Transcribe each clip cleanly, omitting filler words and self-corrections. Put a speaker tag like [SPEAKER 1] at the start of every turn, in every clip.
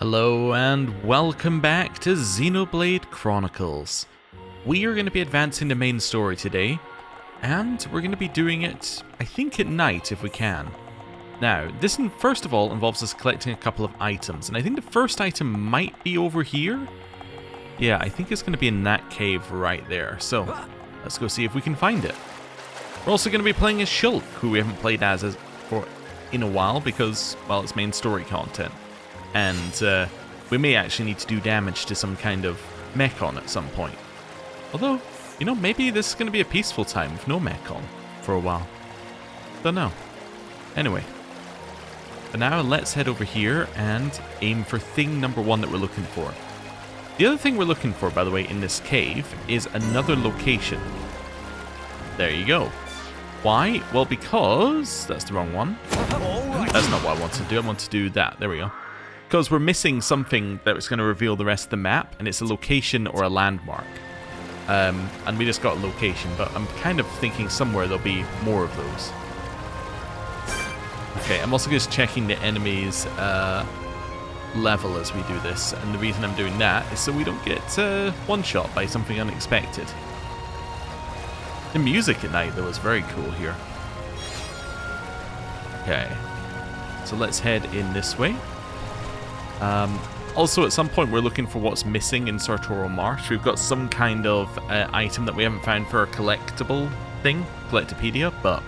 [SPEAKER 1] Hello and welcome back to Xenoblade Chronicles. We are going to be advancing the main story today, and we're going to be doing it, I think, at night if we can. Now, this first of all involves us collecting a couple of items, and I think the first item might be over here. Yeah, I think it's going to be in that cave right there, so let's go see if we can find it. We're also going to be playing as Shulk, who we haven't played as for in a while because, well, it's main story content. And we may actually need to do damage to some kind of mechon at some point. Although, you know, maybe this is going to be a peaceful time with no mechon for a while. Don't know. Anyway, for now, let's head over here and aim for thing number one that we're looking for. The other thing we're looking for, by the way, in this cave is another location. There you go. Why? Well, because that's the wrong one. That's not what I want to do. I want to do that. There we go. Because we're missing something that was going to reveal the rest of the map, and it's a location or a landmark. And we just got a location, but I'm kind of thinking somewhere there'll be more of those. Okay, I'm also just checking the enemy's level as we do this, and the reason I'm doing that is so we don't get one-shot by something unexpected. The music at night, though, is very cool here. Okay, so let's head in this way. Also, at some point, we're looking for what's missing in Sartorial Marsh. We've got some kind of item that we haven't found for our collectible thing, Collectopedia, but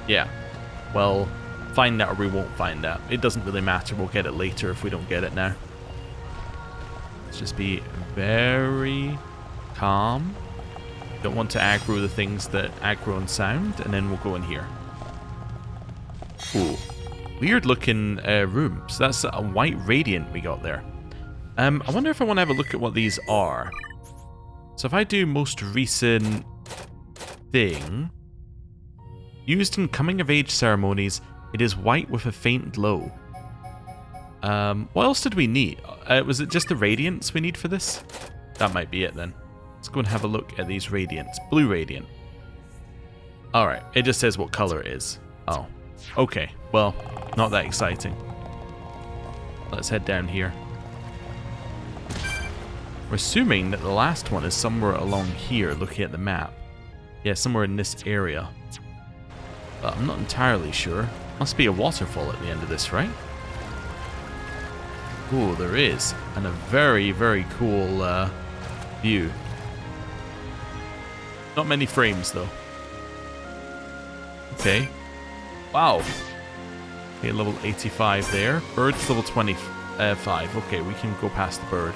[SPEAKER 1] yeah, well, find that or we won't find that. It doesn't really matter. We'll get it later if we don't get it now. Let's just be very calm. Don't want to aggro the things that aggro and sound, and then we'll go in here. Ooh. Weird looking room. So that's a white radiant we got there. I wonder if I want to have a look at what these are. So if I do most recent thing, used in coming of age ceremonies, it is white with a faint glow. What else did we need? Was it just the radiance we need for this? That might be it then. Let's go and have a look at these radiants. Blue radiant. Alright, it just says what color it is. Oh, okay. Well, not that exciting. Let's head down here. We're assuming that the last one is somewhere along here, looking at the map. Yeah, somewhere in this area. But I'm not entirely sure. Must be a waterfall at the end of this, right? Oh, there is. And a very, very cool view. Not many frames, though. Okay. Wow. Okay, level 85 there. Bird's level 25. Okay, we can go past the bird.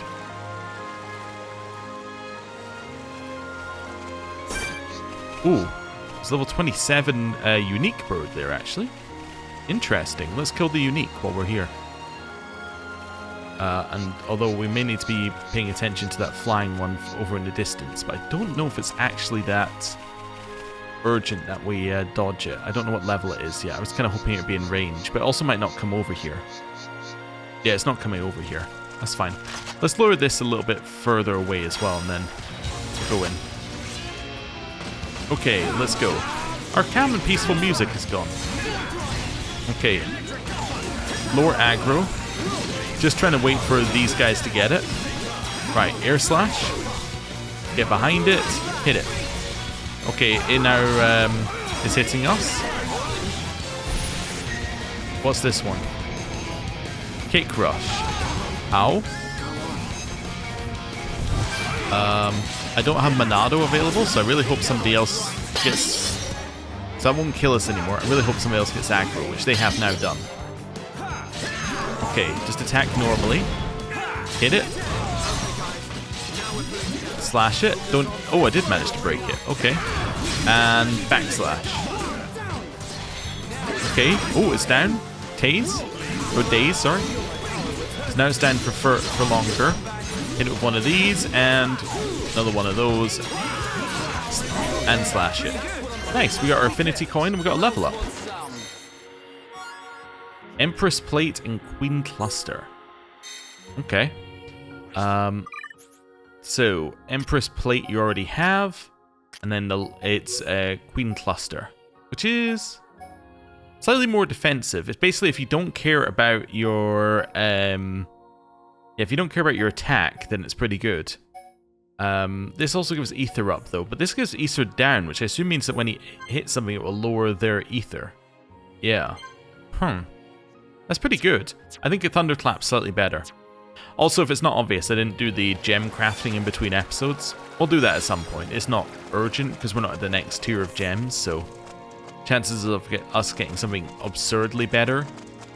[SPEAKER 1] Ooh, it's level 27 unique bird there, actually. Interesting. Let's kill the unique while we're here. And although we may need to be paying attention to that flying one over in the distance, but I don't know if it's actually that urgent that we dodge it. I don't know what level it is yet. I was kind of hoping it would be in range, but it also might not come over here. Yeah, it's not coming over here. That's fine. Let's lower this a little bit further away as well, and then go in. Okay, let's go. Our calm and peaceful music is gone. Okay. Lower aggro. Just trying to wait for these guys to get it. Right, air slash. Get behind it. Hit it. Okay, it now is hitting us. What's this one? Kick rush. Ow. I don't have Monado available, so I really hope somebody else gets... So that won't kill us anymore. I really hope somebody else gets aggro, which they have now done. Okay, just attack normally. Hit it. Slash it. Don't... Oh, I did manage to break it. Okay. And backslash. Okay. Oh, it's down. Tase? Or daze, sorry. So now it's down for longer. Hit it with one of these, and another one of those. And slash it. Nice, we got our affinity coin, and we got a level up. Empress Plate and Queen Cluster. Okay. So, Empress Plate you already have, and then it's Queen Cluster, which is slightly more defensive. It's basically if you don't care about your Yeah, if you don't care about your attack, then it's pretty good. This also gives ether up, though, but this gives ether down, which I assume means that when he hits something, it will lower their ether. Yeah. That's pretty good. I think a Thunderclap's slightly better. Also, if it's not obvious, I didn't do the gem crafting in between episodes. We'll do that at some point. It's not urgent, because we're not at the next tier of gems, so chances of us getting something absurdly better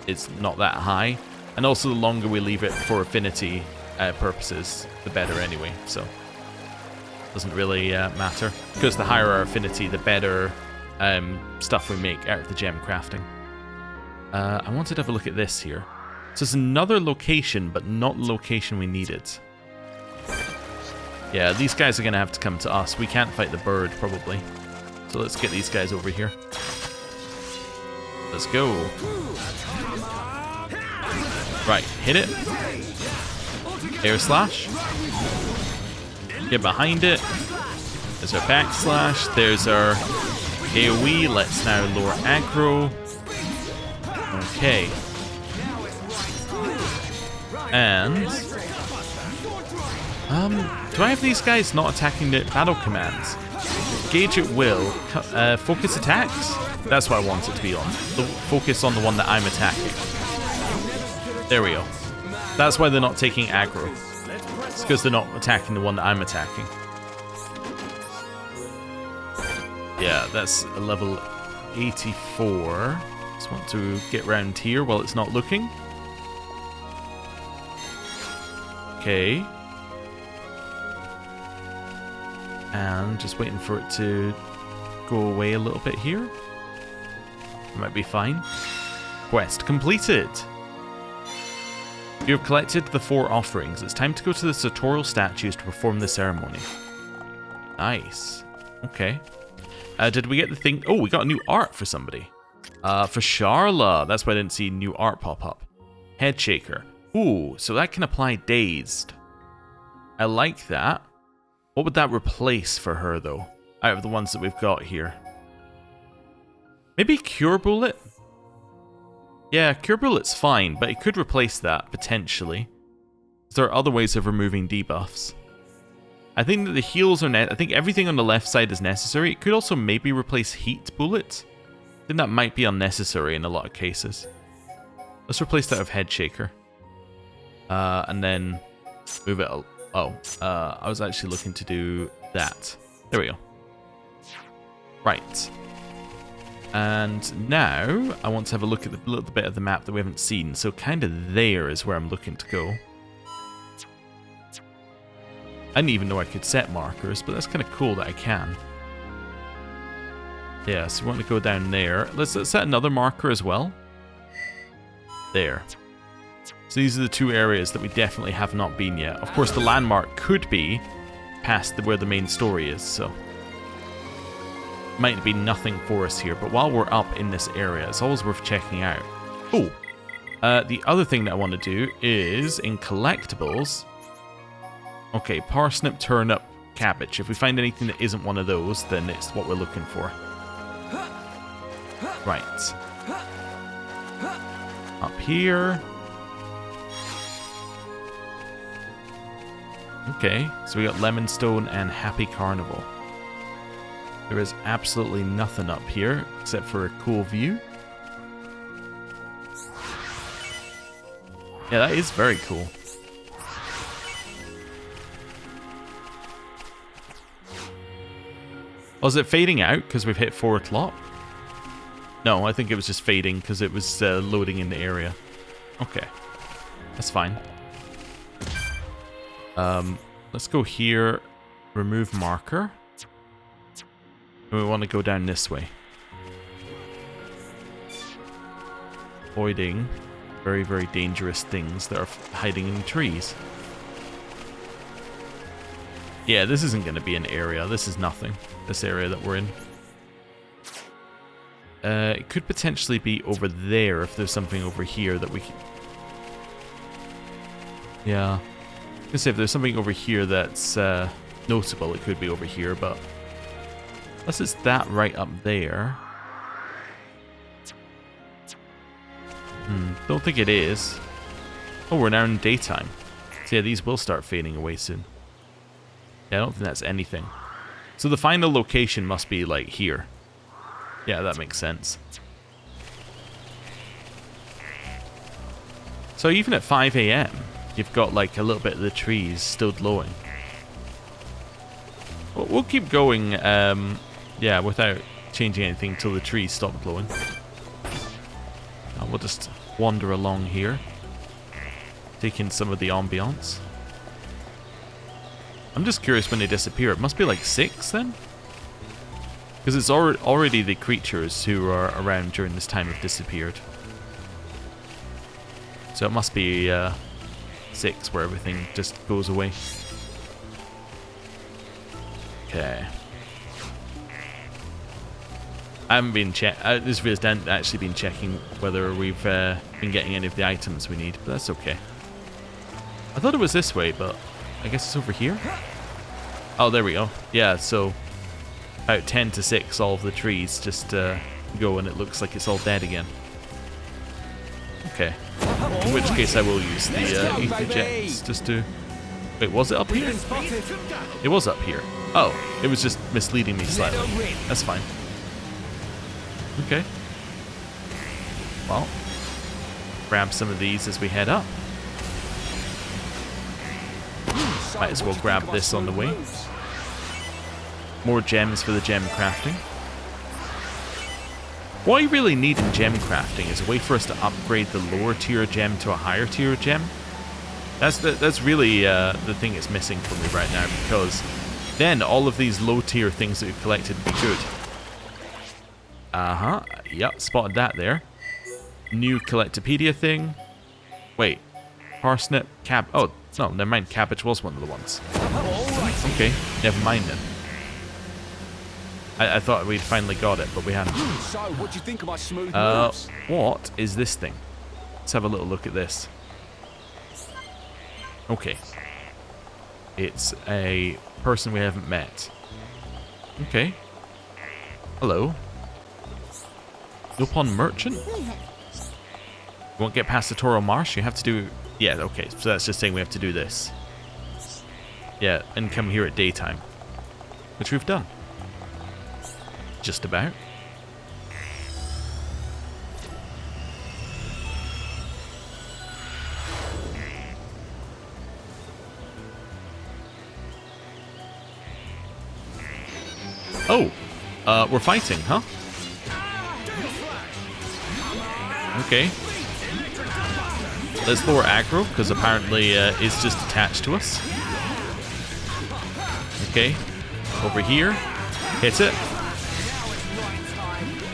[SPEAKER 1] is not that high. And also, the longer we leave it for affinity purposes, the better anyway, so doesn't really matter. Because the higher our affinity, the better stuff we make out of the gem crafting. I wanted to have a look at this here. So it's another location, but not the location we needed. Yeah, these guys are going to have to come to us. We can't fight the bird, probably. So let's get these guys over here. Let's go. Right, hit it. Air slash. Get behind it. There's our backslash. There's our AoE. Let's now lower aggro. Okay. And do I have these guys not attacking the battle commands? Gauge at will. Focus attacks? That's what I want it to be on. The focus on the one that I'm attacking. There we go. That's why they're not taking aggro. It's because they're not attacking the one that I'm attacking. Yeah, that's a level 84. Just want to get round here while it's not looking. Okay. And just waiting for it to go away a little bit here. Might be fine. Quest completed. You have collected the 4 offerings. It's time to go to the sartorial statues to perform the ceremony. Nice. Okay. Did we get the thing? Oh, we got a new art for somebody. For Charla. That's why I didn't see new art pop up. Head shaker. Ooh, so that can apply dazed. I like that. What would that replace for her, though? Out of the ones that we've got here. Maybe Cure Bullet? Yeah, Cure Bullet's fine, but it could replace that, potentially. There are other ways of removing debuffs. I think that the heals are I think everything on the left side is necessary. It could also maybe replace Heat Bullet. I think that might be unnecessary in a lot of cases. Let's replace that with Head Shaker. And then move it. I was actually looking to do that. There we go. Right. And now I want to have a look at the little bit of the map that we haven't seen. So kind of there is where I'm looking to go. I didn't even know I could set markers, but that's kind of cool that I can. Yeah, so we want to go down there. Let's set another marker as well. There. So these are the 2 areas that we definitely have not been yet. Of course, the landmark could be past where the main story is, so might be nothing for us here. But while we're up in this area, it's always worth checking out. Oh, the other thing that I want to do is in collectibles. Okay, parsnip, turnip, cabbage. If we find anything that isn't one of those, then it's what we're looking for. Right. Up here. Okay, so we got Lemonstone and Happy Carnival. There is absolutely nothing up here except for a cool view. Yeah, that is very cool. Was it fading out because we've hit 4 o'clock? No, I think it was just fading because it was loading in the area. Okay, that's fine. Let's go here, remove marker. And we want to go down this way. Avoiding very, very dangerous things that are hiding in trees. Yeah, this isn't going to be an area. This is nothing. This area that we're in. It could potentially be over there if there's something over here that we can... Yeah. I was gonna say, if there's something over here that's notable, it could be over here, but unless it's that right up there. Don't think it is. Oh, we're now in daytime. So yeah, these will start fading away soon. Yeah, I don't think that's anything. So the final location must be like here. Yeah, that makes sense. So even at 5 AM, you've got like a little bit of the trees still glowing. We'll keep going, yeah, without changing anything till the trees stop glowing. We'll just wander along here, take in some of the ambiance. I'm just curious when they disappear. It must be like 6 then? Because it's already the creatures who are around during this time have disappeared. So it must be 6 where everything just goes away. Okay. I haven't been this video's not actually been checking whether we've been getting any of the items we need, but that's okay. I thought it was this way, but I guess it's over here? Oh, there we go. Yeah, so about 10 to 6, all of the trees just go and it looks like it's all dead again. Okay. In which case I will use the ether jets just to... Wait, was it up here? It was up here. Oh, it was just misleading me slightly. That's fine. Okay. Well, grab some of these as we head up. Might as well grab this on the way. More gems for the gem crafting. What you really need in gem crafting is a way for us to upgrade the lower tier gem to a higher tier gem. That's really the thing that's missing for me right now, because then all of these low tier things that we've collected would be good. Uh-huh. Yep, spotted that there. New Collectopedia thing. Wait. Parsnip, oh, no, never mind. Cabbage was one of the ones. Okay, never mind then. I thought we'd finally got it, but we haven't.
[SPEAKER 2] So, what do you think of my smooth moves?
[SPEAKER 1] What is this thing? Let's have a little look at this. Okay. It's a person we haven't met. Okay. Hello. Upon merchant? You won't get past the Toro Marsh? You have to do... Yeah, okay. So that's just saying we have to do this. Yeah, and come here at daytime. Which we've done. Just about. Oh! We're fighting, huh? Okay. Let's lower aggro, because apparently it's just attached to us. Okay. Over here. Hit it.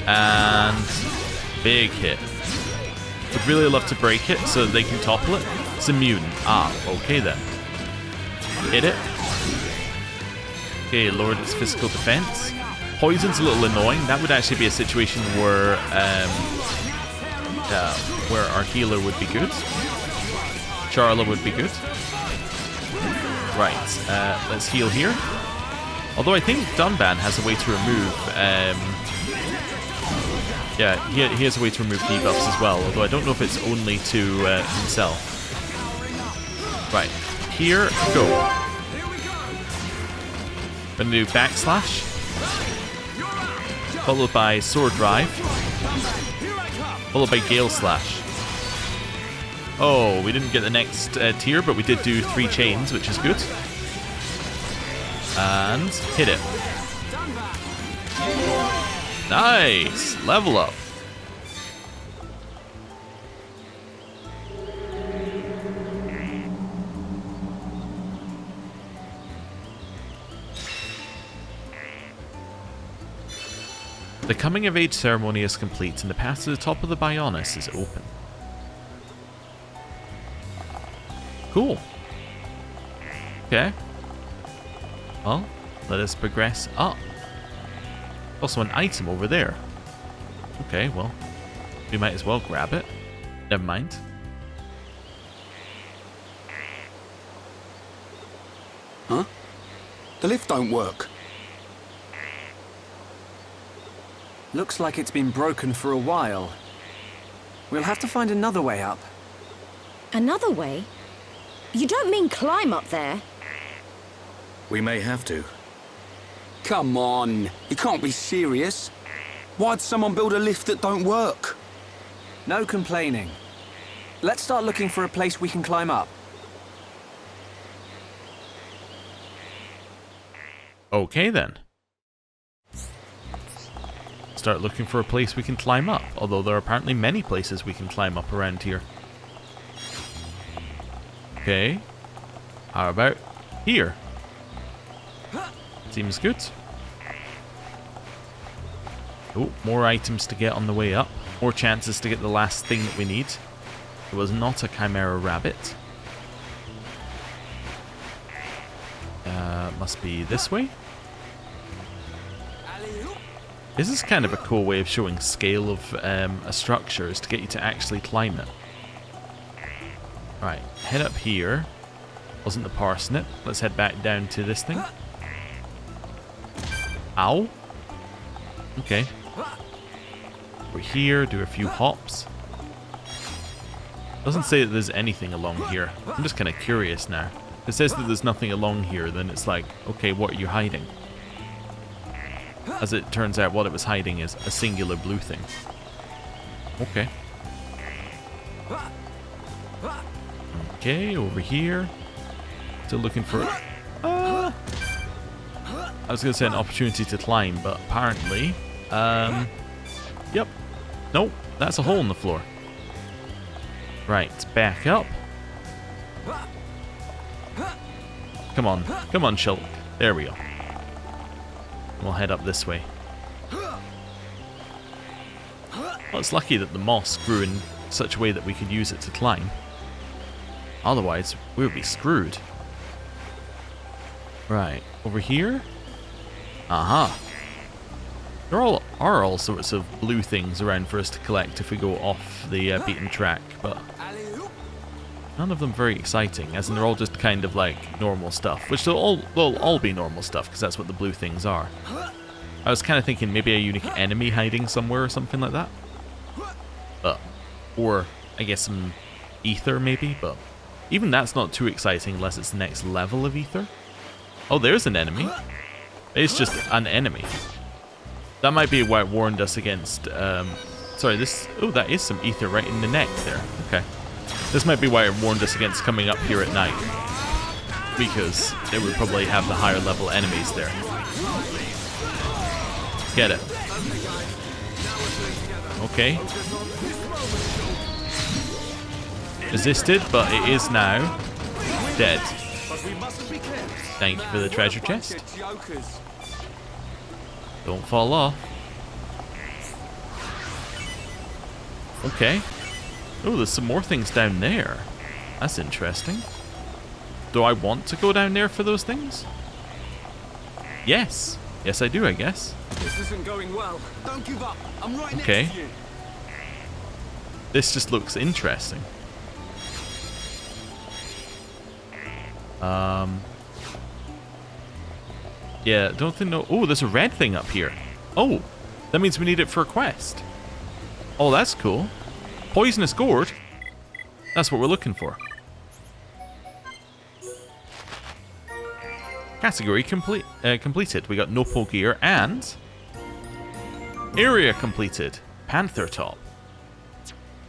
[SPEAKER 1] And big hit. Would really love to break it so that they can topple it. It's immune. Ah, okay then. Hit it. Okay, lowered its physical defense. Poison's a little annoying. That would actually be a situation where our healer would be good. Charla would be good. Right, let's heal here. Although I think Dunban has a way to remove... yeah, he has a way to remove debuffs as well, although I don't know if it's only to himself. Right, here, go. Gonna do backslash, followed by sword drive, followed by gale slash. Oh, we didn't get the next tier, but we did do 3 chains, which is good. And hit it. Nice! Level up. The coming of age ceremony is complete and the path to the top of the Bionis is open. Cool. Okay. Well, let us progress up. Also an item over there. Okay, well, we might as well grab it. Never mind.
[SPEAKER 2] Huh? The lift don't work.
[SPEAKER 3] Looks like it's been broken for a while. We'll have to find another way up.
[SPEAKER 4] Another way? You don't mean climb up there?
[SPEAKER 5] We may have to.
[SPEAKER 2] Come on, you can't be serious. Why'd someone build a lift that don't work?
[SPEAKER 3] No complaining. Let's start looking for a place we can climb up.
[SPEAKER 1] Okay then. Start looking for a place we can climb up, although there are apparently many places we can climb up around here. Okay. How about here? Seems good. Oh, more items to get on the way up. More chances to get the last thing that we need. It was not a chimera rabbit. Must be this way. This is kind of a cool way of showing scale of a structure, is to get you to actually climb it. Right, head up here. Wasn't the parsnip. Let's head back down to this thing. Ow. Okay. We're here, do a few hops. Doesn't say that there's anything along here. I'm just kind of curious now. If it says that there's nothing along here, then it's like, okay, what are you hiding? As it turns out, what it was hiding is a singular blue thing. Okay. Okay, over here. Still looking for... I was going to say an opportunity to climb, but apparently... Yep. Nope, that's a hole in the floor. Right, back up. Come on, Shulk. There we go. We'll head up this way. Well, it's lucky that the moss grew in such a way that we could use it to climb. Otherwise, we would be screwed. Right, over here? Aha. There are all sorts of blue things around for us to collect if we go off the beaten track, but none of them very exciting, as in they're all just kind of like normal stuff, which they'll all be normal stuff, because that's what the blue things are. I was kind of thinking maybe a unique enemy hiding somewhere or something like that. Or, I guess some ether maybe, but even that's not too exciting unless it's the next level of ether. Oh, there's an enemy. It's just an enemy. That might be why it warned us against, sorry, this, oh, that is some ether right in the neck there. Okay. This might be why it warned us against coming up here at night. Because it would probably have the higher level enemies there. Get it. Okay. Resisted, but it is now dead. Thank you for the treasure chest. Don't fall off. Okay. Oh, there's some more things down there. That's interesting. Do I want to go down there for those things? Yes. Yes, I do, I guess.
[SPEAKER 2] This isn't going well. Don't give up. I'm right
[SPEAKER 1] okay.
[SPEAKER 2] next to you.
[SPEAKER 1] This just looks interesting. Yeah, don't think no. Oh, there's a red thing up here. Oh, that means we need it for a quest. Oh, that's cool. Poisonous gourd. That's what we're looking for. Category completed. We got Nopal gear and area completed. Panther top.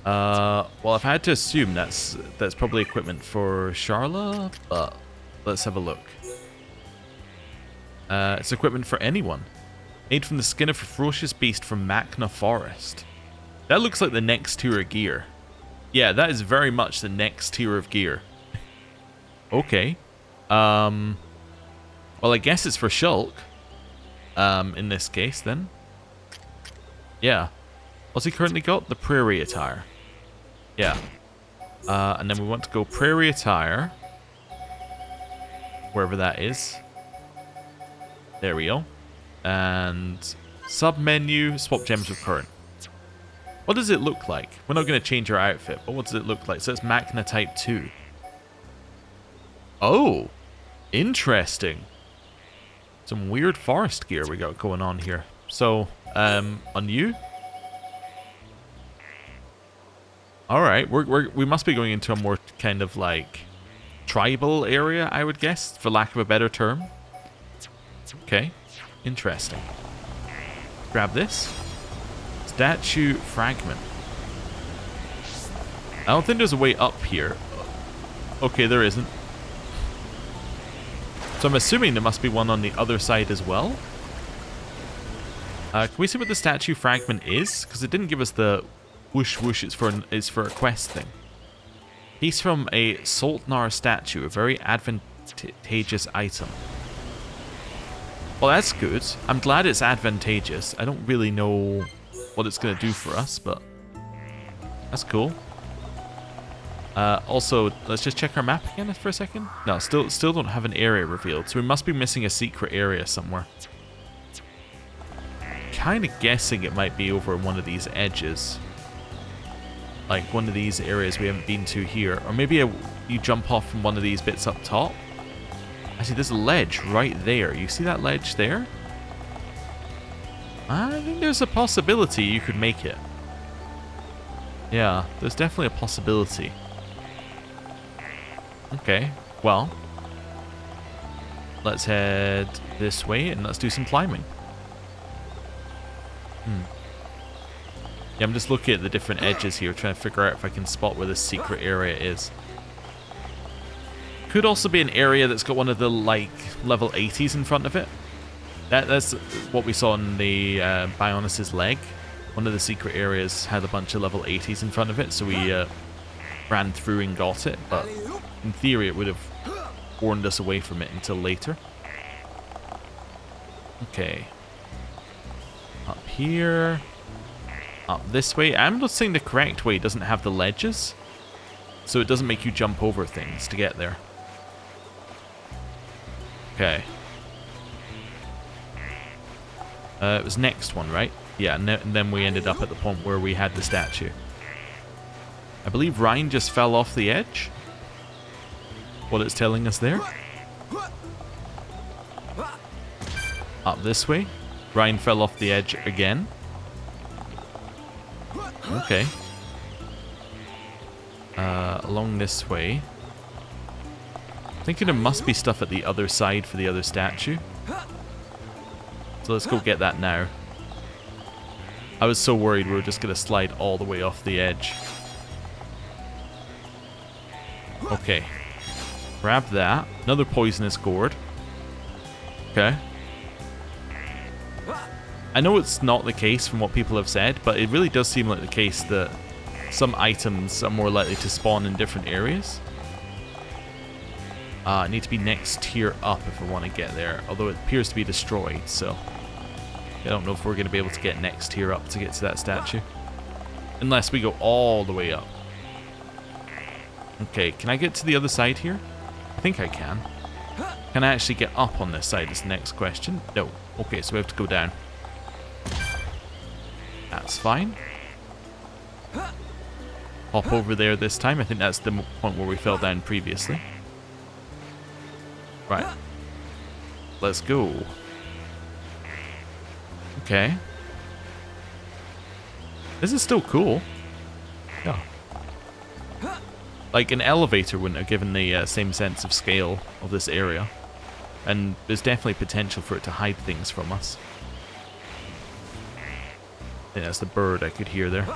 [SPEAKER 1] Well, I've had to assume that's probably equipment for Charla, but let's have a look. It's equipment for anyone. Made from the skin of a ferocious beast from Machna Forest. That looks like the next tier of gear. Yeah, that is very much the next tier of gear. Okay. Well, I guess it's for Shulk. In this case, then. Yeah. What's he currently got? The prairie attire. Yeah. And then we want to go prairie attire. Wherever that is. There we go. And sub-menu, swap gems with current. What does it look like? We're not going to change our outfit, but what does it look like? So it's Machna Type 2. Oh! Interesting. Some weird forest gear we got going on here. So, on you? Alright, we must be going into a more kind of like tribal area, I would guess, for lack of a better term. Okay, interesting. Grab this. Statue fragment. I don't think there's a way up here. Okay, there isn't. So I'm assuming there must be one on the other side as well. Can we see what the statue fragment is? Because it didn't give us the whoosh whoosh. It's for a quest thing. Piece from a Saltnar statue, a very advantageous item. Well, that's good. I'm glad it's advantageous. I don't really know what it's going to do for us, but that's cool. Also, let's just check our map again for a second. No, still don't have an area revealed, so we must be missing a secret area somewhere. Kind of guessing it might be over one of these edges. Like one of these areas we haven't been to here. Or maybe you jump off from one of these bits up top. Actually, there's a ledge right there. You see that ledge there? I think there's a possibility you could make it. Yeah, there's definitely a possibility. Okay, well. Let's head this way and let's do some climbing. Yeah, I'm just looking at the different edges here, trying to figure out if I can spot where the secret area is. Could also be an area that's got one of the, like, level 80s in front of it. That's what we saw in the Bionis' leg. One of the secret areas had a bunch of level 80s in front of it, so we ran through and got it. But in theory, it would have warned us away from it until later. Okay. Up here. Up this way. I'm not saying the correct way doesn't have the ledges, so it doesn't make you jump over things to get there. Okay. It was next one, right? Yeah, and then we ended up at the point where we had the statue. I believe Ryan just fell off the edge. What it's telling us there. Up this way. Ryan fell off the edge again. Okay. Along this way. Thinking there must be stuff at the other side for the other statue. So let's go get that now. I was so worried we were just going to slide all the way off the edge. Okay. Grab that. Another poisonous gourd. Okay. I know it's not the case from what people have said, but it really does seem like the case that some items are more likely to spawn in different areas. I need to be next tier up if I want to get there, although it appears to be destroyed, so I don't know if we're going to be able to get next tier up to get to that statue. Unless we go all the way up. Okay, can I get to the other side here? I think I can. Can I actually get up on this side is the next question. No. Okay, so we have to go down. That's fine. Hop over there this time. I think that's the point where we fell down previously. Right. Let's go. Okay. This is still cool. Yeah. Like, an elevator wouldn't have given the same sense of scale of this area. And there's definitely potential for it to hide things from us. I think that's the bird I could hear there.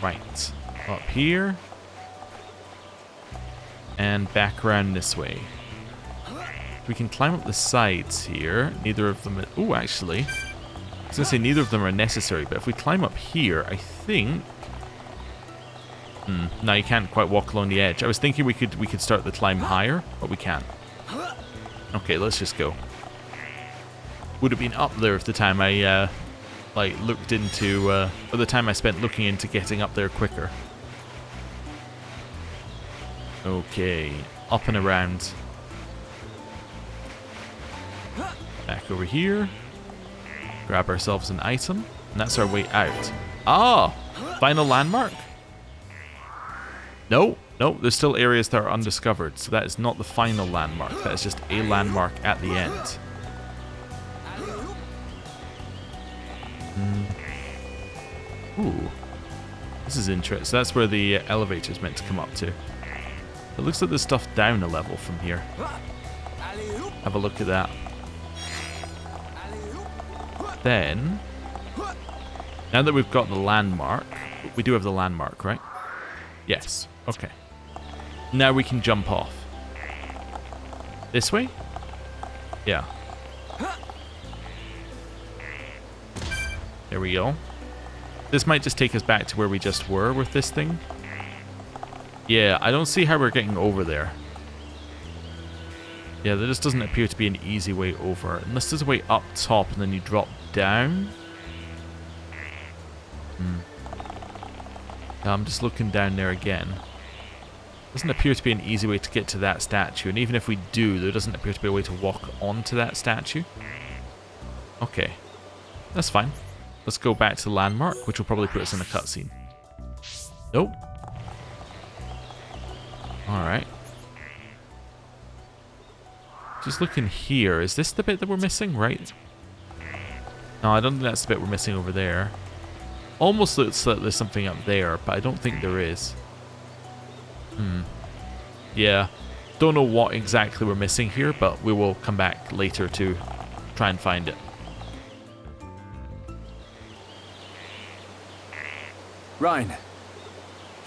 [SPEAKER 1] Right. Up here. And back around this way. We can climb up the sides here. Neither of them... Ooh, actually. I was going to say neither of them are necessary, but if we climb up here, I think... No, you can't quite walk along the edge. I was thinking we could start the climb higher, but we can't. Okay, let's just go. Would have been up there if the time I like looked into or the time I spent looking into getting up there quicker. Okay, up and around. Back over here. Grab ourselves an item, and that's our way out. Ah, final landmark. No, there's still areas that are undiscovered, so that is not the final landmark. That is just a landmark at the end. Ooh. This is interesting. So that's where the elevator is meant to come up to. It looks like there's stuff down a level from here. Have a look at that. Then, now that we've got the landmark, we do have the landmark, right? Yes. Okay. Now we can jump off. This way? Yeah. There we go. This might just take us back to where we just were with this thing. Yeah, I don't see how we're getting over there. Yeah, there just doesn't appear to be an easy way over. Unless there's a way up top and then you drop down. I'm just looking down there again. Doesn't appear to be an easy way to get to that statue. And even if we do, there doesn't appear to be a way to walk onto that statue. Okay. That's fine. Let's go back to the landmark, which will probably put us in a cutscene. Nope. Alright. Just looking here. Is this the bit that we're missing? Right? No, I don't think that's the bit we're missing over there. Almost looks like there's something up there, but I don't think there is. Yeah. Don't know what exactly we're missing here, but we will come back later to try and find it.
[SPEAKER 3] Ryan.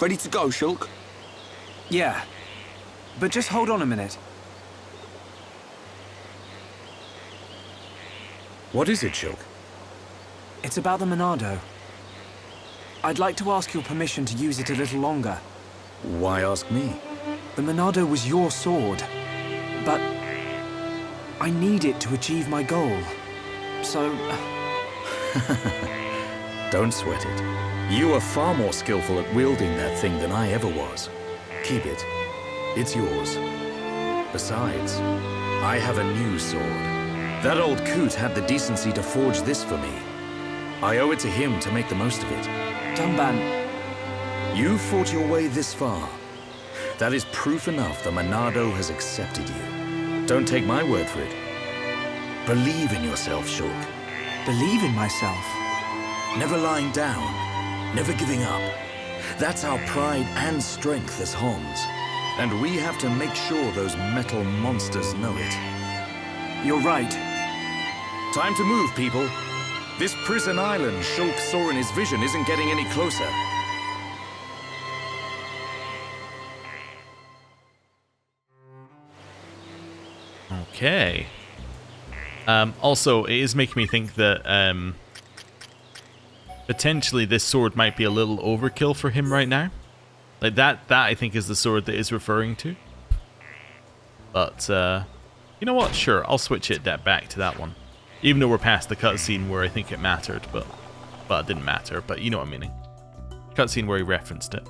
[SPEAKER 2] Ready to go, Shulk?
[SPEAKER 3] Yeah. But just hold on a minute.
[SPEAKER 5] What is it, Shulk?
[SPEAKER 3] It's about the Monado. I'd like to ask your permission to use it a little longer.
[SPEAKER 5] Why ask me?
[SPEAKER 3] The Monado was your sword, but I need it to achieve my goal. So...
[SPEAKER 5] Don't sweat it. You are far more skillful at wielding that thing than I ever was. Keep it. It's yours. Besides, I have a new sword. That old coot had the decency to forge this for me. I owe it to him to make the most of it.
[SPEAKER 3] Dunban...
[SPEAKER 5] You fought your way this far. That is proof enough the Monado has accepted you. Don't take my word for it. Believe in yourself, Shulk.
[SPEAKER 3] Believe in myself?
[SPEAKER 5] Never lying down. Never giving up. That's our pride and strength as Hons. And we have to make sure those metal monsters know it.
[SPEAKER 3] You're right.
[SPEAKER 5] Time to move, people. This prison island Shulk saw in his vision isn't getting any closer.
[SPEAKER 1] Okay. Also, it is making me think that potentially this sword might be a little overkill for him right now. Like that I think is the sword that is referring to. But you know what? Sure, I'll switch it back to that one. Even though we're past the cutscene where I think it mattered, but it didn't matter. But you know what I'm meaning. Cutscene where he referenced it.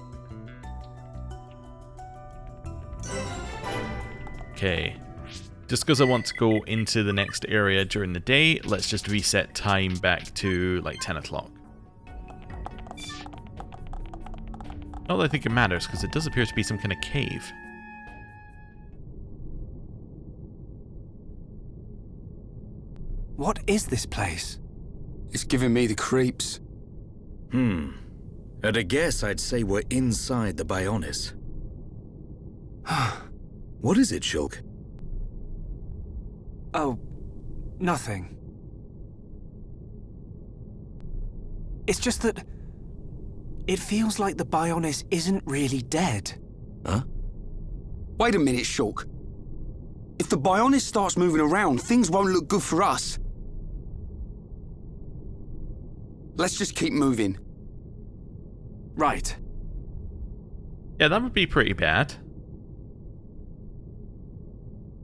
[SPEAKER 1] Okay. Just because I want to go into the next area during the day, let's just reset time back to like 10 o'clock. Not that I think it matters, because it does appear to be some kind of cave.
[SPEAKER 3] What is this place?
[SPEAKER 2] It's giving me the creeps.
[SPEAKER 5] At a guess, I'd say we're inside the Bionis. What is it, Shulk?
[SPEAKER 3] Oh, nothing. It's just that it feels like the Bionis isn't really dead.
[SPEAKER 5] Huh?
[SPEAKER 2] Wait a minute, Shulk. If the Bionis starts moving around, things won't look good for us. Let's just keep moving.
[SPEAKER 3] Right.
[SPEAKER 1] Yeah, that would be pretty bad.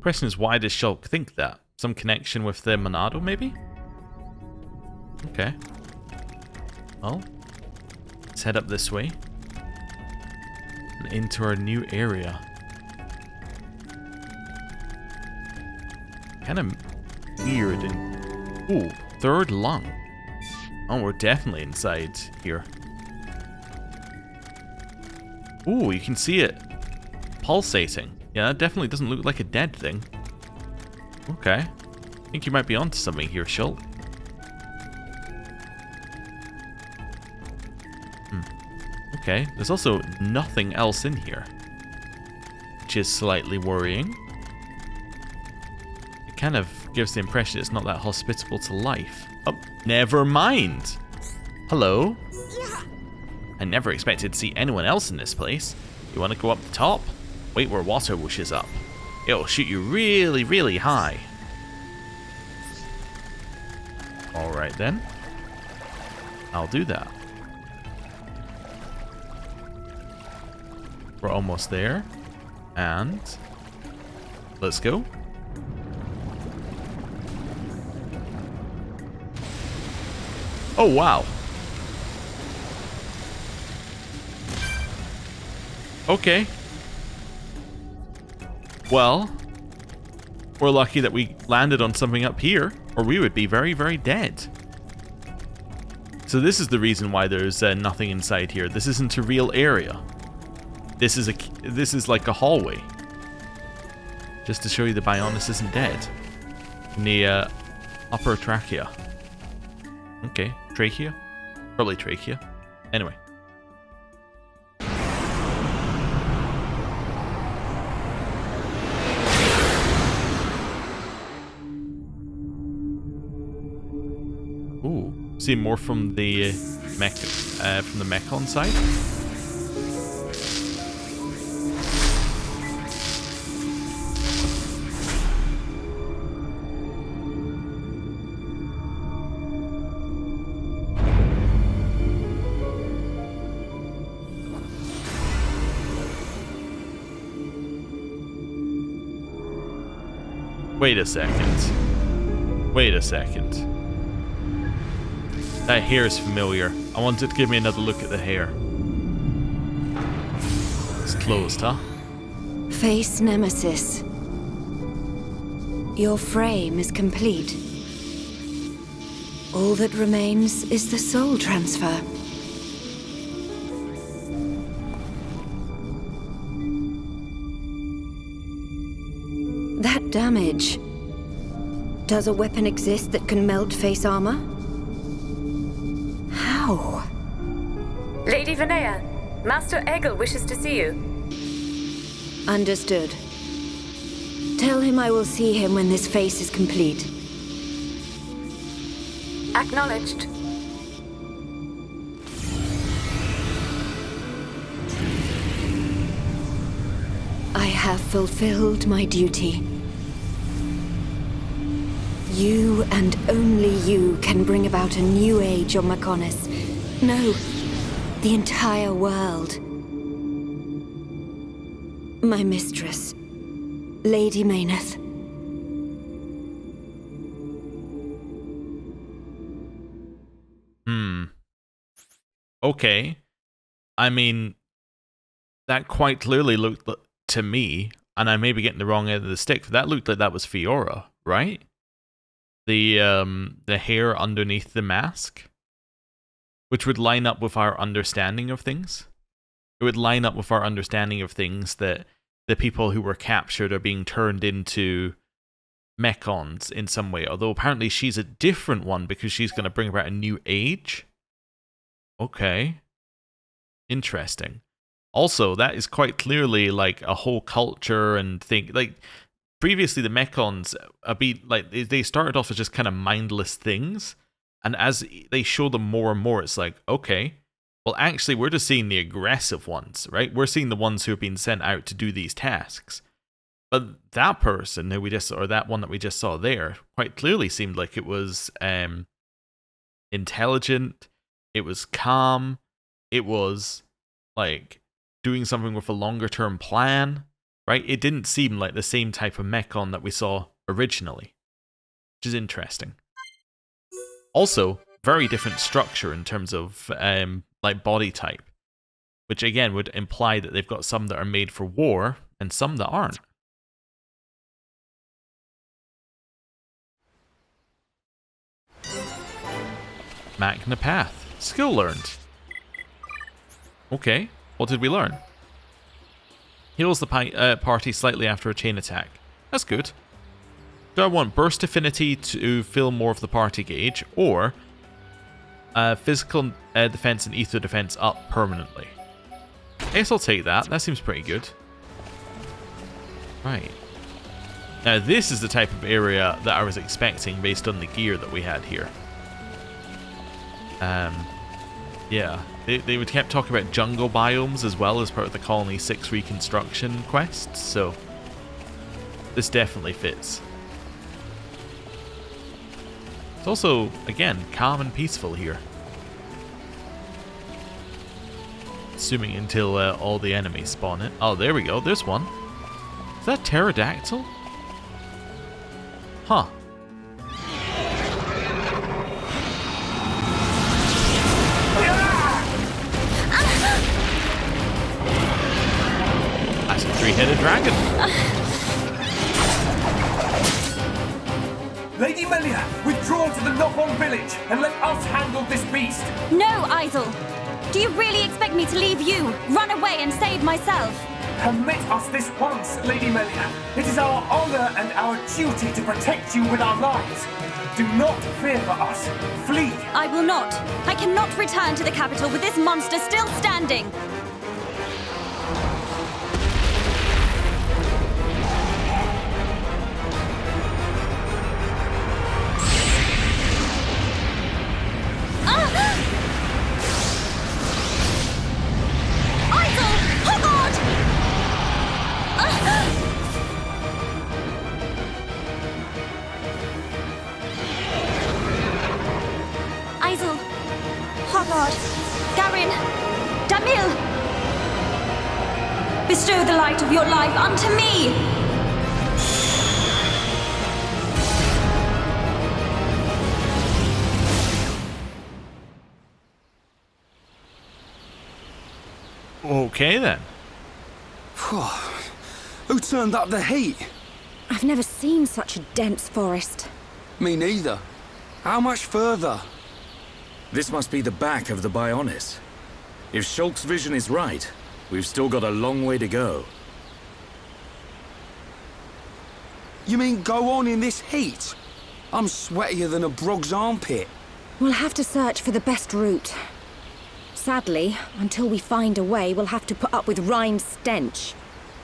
[SPEAKER 1] Question is, why does Shulk think that? Some connection with the Monado, maybe? Okay. Well, let's head up this way. And into our new area. Kind of weird and... Ooh, third lung. Oh, we're definitely inside here. Ooh, you can see it pulsating. Yeah, that definitely doesn't look like a dead thing. Okay. I think you might be onto something here, Shulk. Okay, there's also nothing else in here. which is slightly worrying. It kind of gives the impression it's not that hospitable to life. Oh, never mind. Hello? I never expected to see anyone else in this place. You want to go up the top? Wait where water whooshes up. It'll shoot you really, really high. Alright then. I'll do that. We're almost there. And let's go. Oh, wow. Okay. Well, we're lucky that we landed on something up here, or we would be very, very dead. So this is the reason why there's nothing inside here. This isn't a real area. This is like a hallway. Just to show you the Bionis isn't dead. In the upper trachea. Okay, trachea? Probably trachea. Anyway. Ooh, see more from the Mechon side. Wait a second. Wait a second. That hair is familiar. I want it to give me another look at the hair. It's closed, huh?
[SPEAKER 4] Face Nemesis. Your frame is complete. All that remains is the soul transfer. That damage. Does a weapon exist that can melt face armor? How?
[SPEAKER 6] Lady Vinaya, Master Egil wishes to see you.
[SPEAKER 4] Understood. Tell him I will see him when this face is complete.
[SPEAKER 6] Acknowledged.
[SPEAKER 4] I have fulfilled my duty. You and only you can bring about a new age on Mechonis. No, the entire world. My mistress, Lady Menace.
[SPEAKER 1] Okay. I mean, that quite clearly looked to me, and I may be getting the wrong end of the stick, but that looked like that was Fiora, right? The hair underneath the mask, which would line up with our understanding of things. It would line up with our understanding of things that the people who were captured are being turned into Mechons in some way. Although apparently she's a different one because she's going to bring about a new age. Okay. Interesting. Also, that is quite clearly like a whole culture and thing. Like, previously the Mechons, they started off as just kind of mindless things. And as they show them more and more, it's like, okay, well, actually, we're just seeing the aggressive ones, right? We're seeing the ones who have been sent out to do these tasks. But that person who that one that we just saw there, quite clearly seemed like it was intelligent, it was calm, it was like doing something with a longer term plan, right? It didn't seem like the same type of Mechon that we saw originally, which is interesting. Also, very different structure in terms of like body type, which again would imply that they've got some that are made for war and some that aren't. Magna Path. Skill learned. Okay, what did we learn? Heals the party slightly after a chain attack. That's good. Do I want Burst Affinity to fill more of the party gauge, or physical defense and ether defense up permanently? I guess I'll take that. That seems pretty good. Right. Now this is the type of area that I was expecting based on the gear that we had here. Yeah. They would kept talking about jungle biomes as well as part of the Colony 6 reconstruction quests, so this definitely fits. It's also, again, calm and peaceful here. Assuming until all the enemies spawn it. Oh, there we go. There's one. Is that pterodactyl? Huh. That's a three-headed dragon.
[SPEAKER 7] Lady Melia, withdraw to the Knock-On village and let us handle this beast.
[SPEAKER 8] No, Isel. Do you really expect me to leave you, run away and save myself?
[SPEAKER 7] Permit us this once, Lady Melia. It is our honor and our duty to protect you with our lives. Do not fear for us. Flee.
[SPEAKER 8] I will not. I cannot return to the capital with this monster still standing. Bestow the light of your life unto me!
[SPEAKER 1] Okay then.
[SPEAKER 2] Who turned up the heat?
[SPEAKER 4] I've never seen such a dense forest.
[SPEAKER 2] Me neither. How much further?
[SPEAKER 5] This must be the back of the Bionis. If Shulk's vision is right, we've still got a long way to go.
[SPEAKER 2] You mean go on in this heat? I'm sweatier than a brog's armpit.
[SPEAKER 4] We'll have to search for the best route. Sadly, until we find a way, we'll have to put up with Rhine's stench.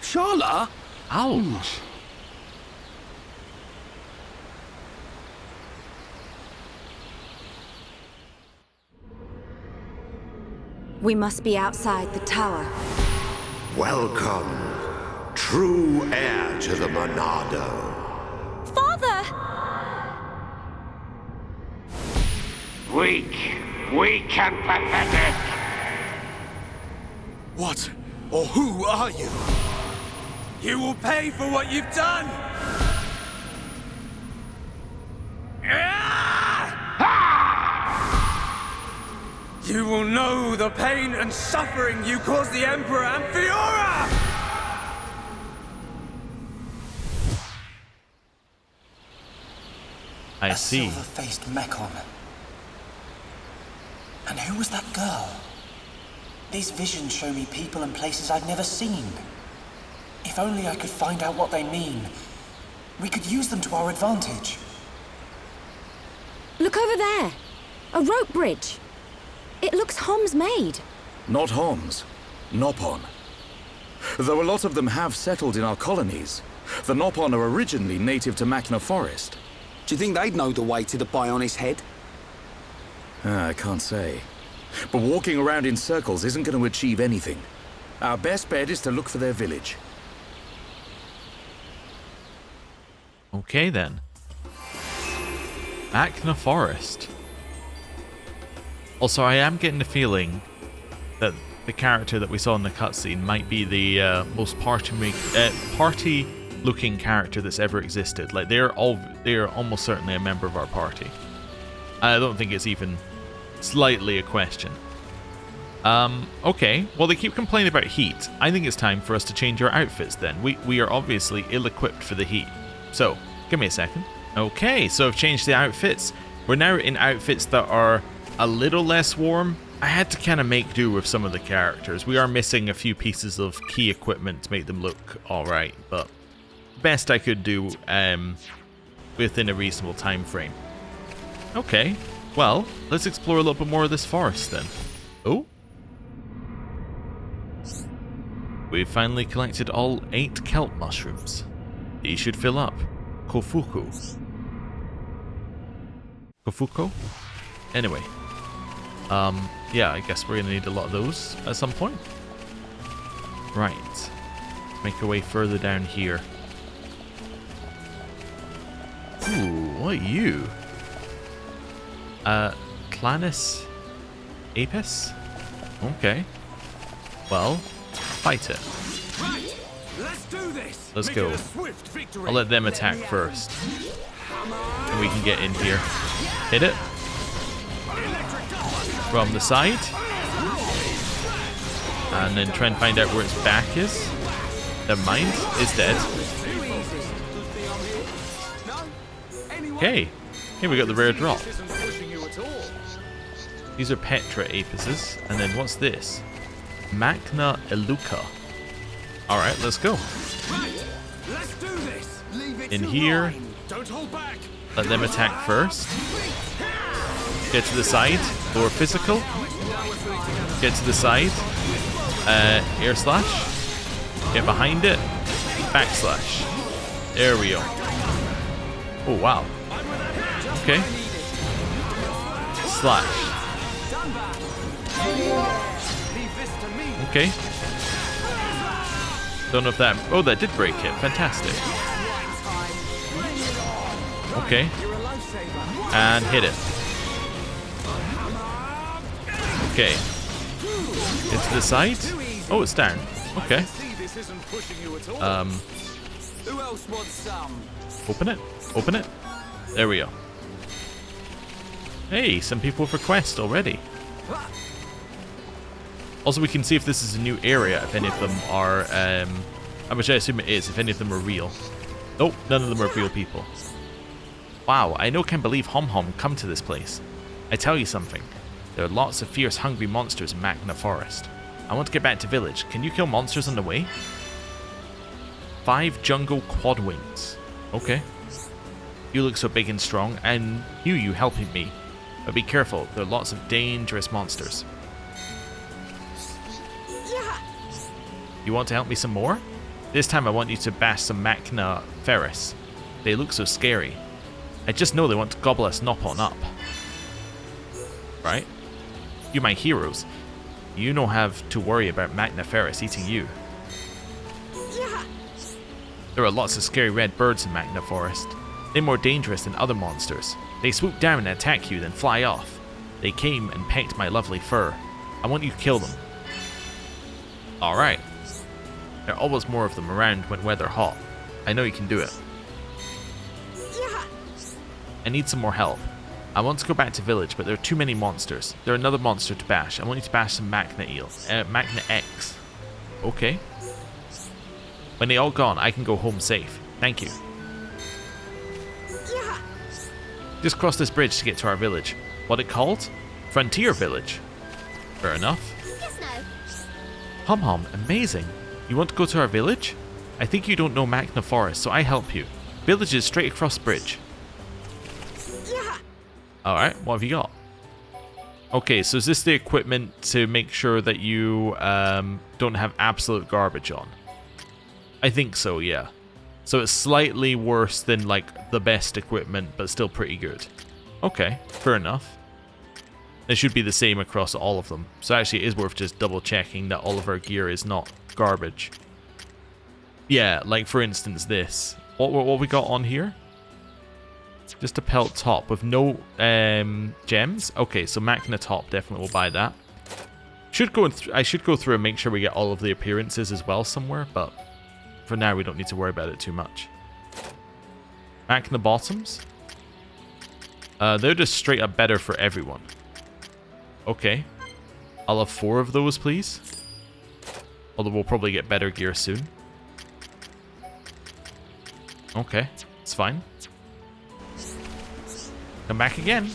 [SPEAKER 2] Charlotte?
[SPEAKER 1] Ouch.
[SPEAKER 4] We must be outside the tower.
[SPEAKER 9] Welcome, true heir to the Monado.
[SPEAKER 8] Father!
[SPEAKER 9] Weak and pathetic.
[SPEAKER 7] What or who are you? You will pay for what you've done! You will know the pain and suffering you caused the Emperor and Fiora!
[SPEAKER 1] I see.
[SPEAKER 3] A silver-faced Mechon. And who was that girl? These visions show me people and places I've never seen. If only I could find out what they mean. We could use them to our advantage.
[SPEAKER 4] Look over there. A rope bridge. It looks Hom's made.
[SPEAKER 5] Not Homs, Nopon. Though a lot of them have settled in our colonies, the Nopon are originally native to Machna Forest.
[SPEAKER 2] Do you think they'd know the way to the Bionis head?
[SPEAKER 5] I can't say. But walking around in circles isn't going to achieve anything. Our best bet is to look for their village.
[SPEAKER 1] Okay then. Machna Forest. Also, I am getting the feeling that the character that we saw in the cutscene might be the most party-looking character that's ever existed. Like they're almost certainly a member of our party. I don't think it's even slightly a question. Okay. Well, they keep complaining about heat. I think it's time for us to change our outfits. Then we are obviously ill-equipped for the heat. So, give me a second. Okay, so I've changed the outfits. We're now in outfits that are a little less warm. I had to kind of make do with some of the characters. We are missing a few pieces of key equipment to make them look alright, but best I could do within a reasonable time frame. Okay, well, let's explore a little bit more of this forest then. Oh? We've finally collected all 8 kelp mushrooms. These should fill up. Kofuku. Kofuko? Anyway. Yeah, I guess we're gonna need a lot of those at some point. Right. Let's make our way further down here. Ooh, what are you? Clanus Apis? Okay. Well, fight it.
[SPEAKER 2] Right, let's do this.
[SPEAKER 1] Let's go. I'll let them attack first. And we can get in here. Hit it. From the side. And then try and find out where its back is. Never mind, it's dead. Okay. Here we got the rare drop. These are Petra apices. And then what's this? Magna Eluca. Alright, let's go. In here. Let them attack first. Get to the side. Lower physical. Get to the side. Air slash. Get behind it. Backslash. There we go. Oh, wow. Okay. Slash. Okay. Don't know if that... Oh, that did break it. Fantastic. Okay. And hit it. Okay. Get to the side. Oh, it's down. Okay. Open it. Open it. There we go. Hey, some people have requests already. Also, we can see if this is a new area, if any of them are, which I assume it is, if any of them are real. Nope, none of them are real people. Wow, I can't believe Hom come to this place. I tell you something, there are lots of fierce, hungry monsters in Magna Forest. I want to get back to village. Can you kill monsters on the way? 5 jungle quad wings. Okay. You look so big and strong, and you helping me. But be careful, there are lots of dangerous monsters. You want to help me some more? This time I want you to bash some Magna Ferris. They look so scary. I just know they want to gobble us nop on up. Right? You my heroes. You don't have to worry about Magna Ferris eating you. There are lots of scary red birds in Magna Forest. They're more dangerous than other monsters. They swoop down and attack you, then fly off. They came and pecked my lovely fur. I want you to kill them. Alright. There are always more of them around when weather hot. I know you can do it. I need some more help. I want to go back to village, but there are too many monsters. There's another monster to bash. I want you to bash some Magna Magna X. Okay. When they all gone, I can go home safe. Thank you. Just cross this bridge to get to our village. What it called? Frontier Village. Fair enough.
[SPEAKER 8] Yes, no.
[SPEAKER 1] Hom, amazing. You want to go to our village? I think you don't know Magna Forest, so I help you. Village is straight across bridge. Alright, what have you got? Okay, so is this the equipment to make sure that you don't have absolute garbage on? I think so, yeah. So it's slightly worse than, like, the best equipment, but still pretty good. Okay, fair enough. It should be the same across all of them. So actually it is worth just double checking that all of our gear is not garbage. Yeah, like for instance this. What we got on here? Just a pelt top with no gems. Okay, so Magna top, definitely will buy that. I should go through and make sure we get all of the appearances as well somewhere, but for now we don't need to worry about it too much. Magna bottoms. They're just straight up better for everyone. Okay. I'll have 4 of those, please. Although we'll probably get better gear soon. Okay, it's fine. Come back again.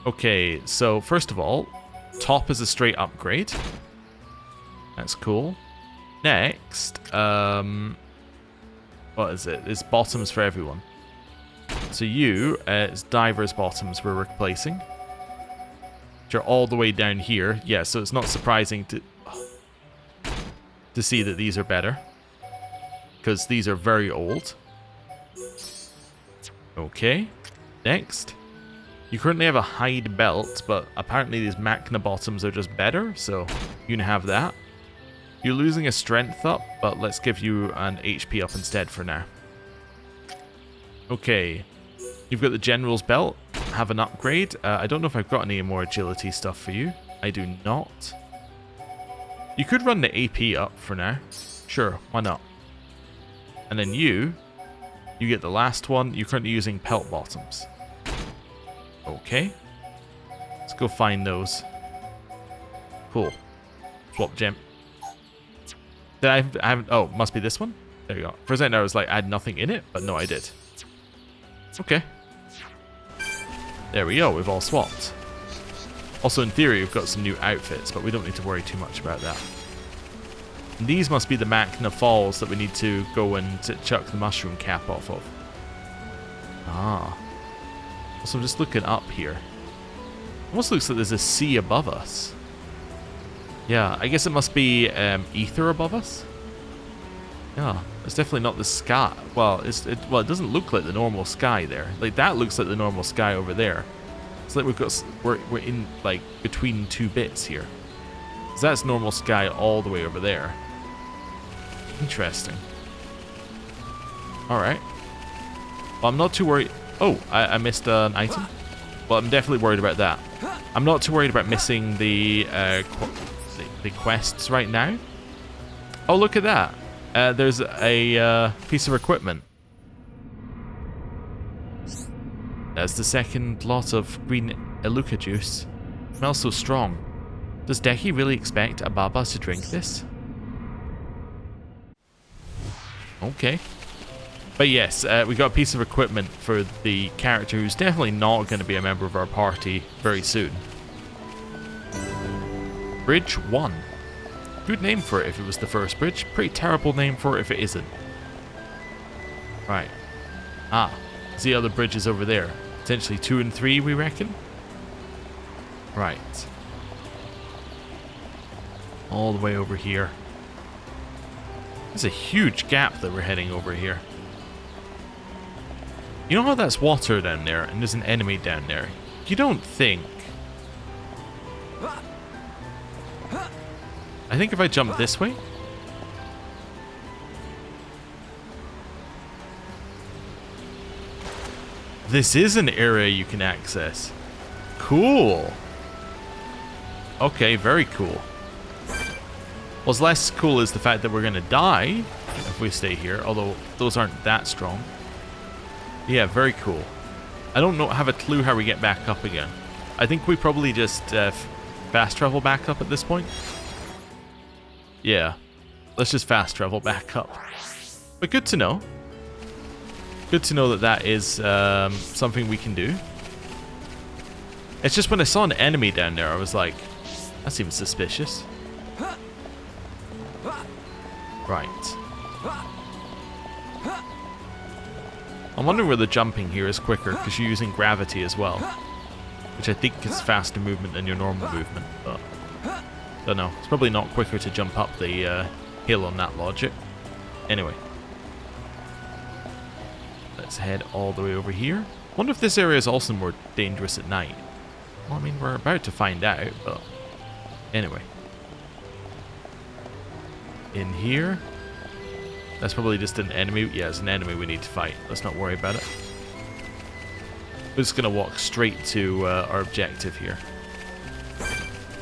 [SPEAKER 1] Okay, so first of all, top is a straight upgrade. That's cool. Next, what is it? It's bottoms for everyone. So you, it's divers bottoms we're replacing. Which are all the way down here. Yeah, so it's not surprising to... to see that these are better. Because these are very old. Okay. Next. You currently have a hide belt, but apparently these Machna bottoms are just better, so you can have that. You're losing a strength up, but let's give you an HP up instead for now. Okay. You've got the General's belt. Have an upgrade. I don't know if I've got any more agility stuff for you. I do not. You could run the AP up for now. Sure, why not? And then you get the last one. You're currently using pelt bottoms. Okay. Let's go find those. Cool. Swap gem. Did I haven't... Oh, must be this one? There you go. For a second I was like, I had nothing in it, but no, I did. Okay. There we go, we've all swapped. Also, in theory, we've got some new outfits, but we don't need to worry too much about that. And these must be the Machna Falls that we need to go and chuck the mushroom cap off of. Ah. So I'm just looking up here. Almost looks like there's a sea above us. Yeah, I guess it must be ether above us. Yeah, it's definitely not the sky. Well, it doesn't look like the normal sky there. Like that looks like the normal sky over there. It's like we're in like between two bits here. So that's normal sky all the way over there. Interesting. All right. Well, I'm not too worried. Oh, I missed an item. Well, I'm definitely worried about that. I'm not too worried about missing the quests right now. Oh, look at that. There's a piece of equipment. That's the second lot of green Eluca juice. Smells so strong. Does Deki really expect Ababa to drink this? Okay. But yes, we got a piece of equipment for the character who's definitely not going to be a member of our party very soon. Bridge 1. Good name for it if it was the first bridge. Pretty terrible name for it if it isn't. Right. Ah, see other bridges over there. Potentially 2 and 3, we reckon? Right. All the way over here. There's a huge gap that we're heading over here. You know how that's water down there and there's an enemy down there? You don't think... I think if I jump this way... This is an area you can access. Cool. Okay, very cool. What's less cool is the fact that we're going to die if we stay here, although those aren't that strong. Yeah, very cool. I don't have a clue how we get back up again. I think we probably just fast travel back up at this point. Yeah, let's just fast travel back up. But good to know. Good to know that that is something we can do. It's just when I saw an enemy down there, I was like, that seems suspicious. Right. I'm wondering whether jumping here is quicker because you're using gravity as well, which I think is faster movement than your normal movement, but don't know. It's probably not quicker to jump up the hill on that logic. Anyway. Let's head all the way over here. Wonder if this area is also more dangerous at night. Well, I mean, we're about to find out, but anyway. In here. That's probably just an enemy. Yeah, it's an enemy we need to fight. Let's not worry about it. We're just going to walk straight to our objective here.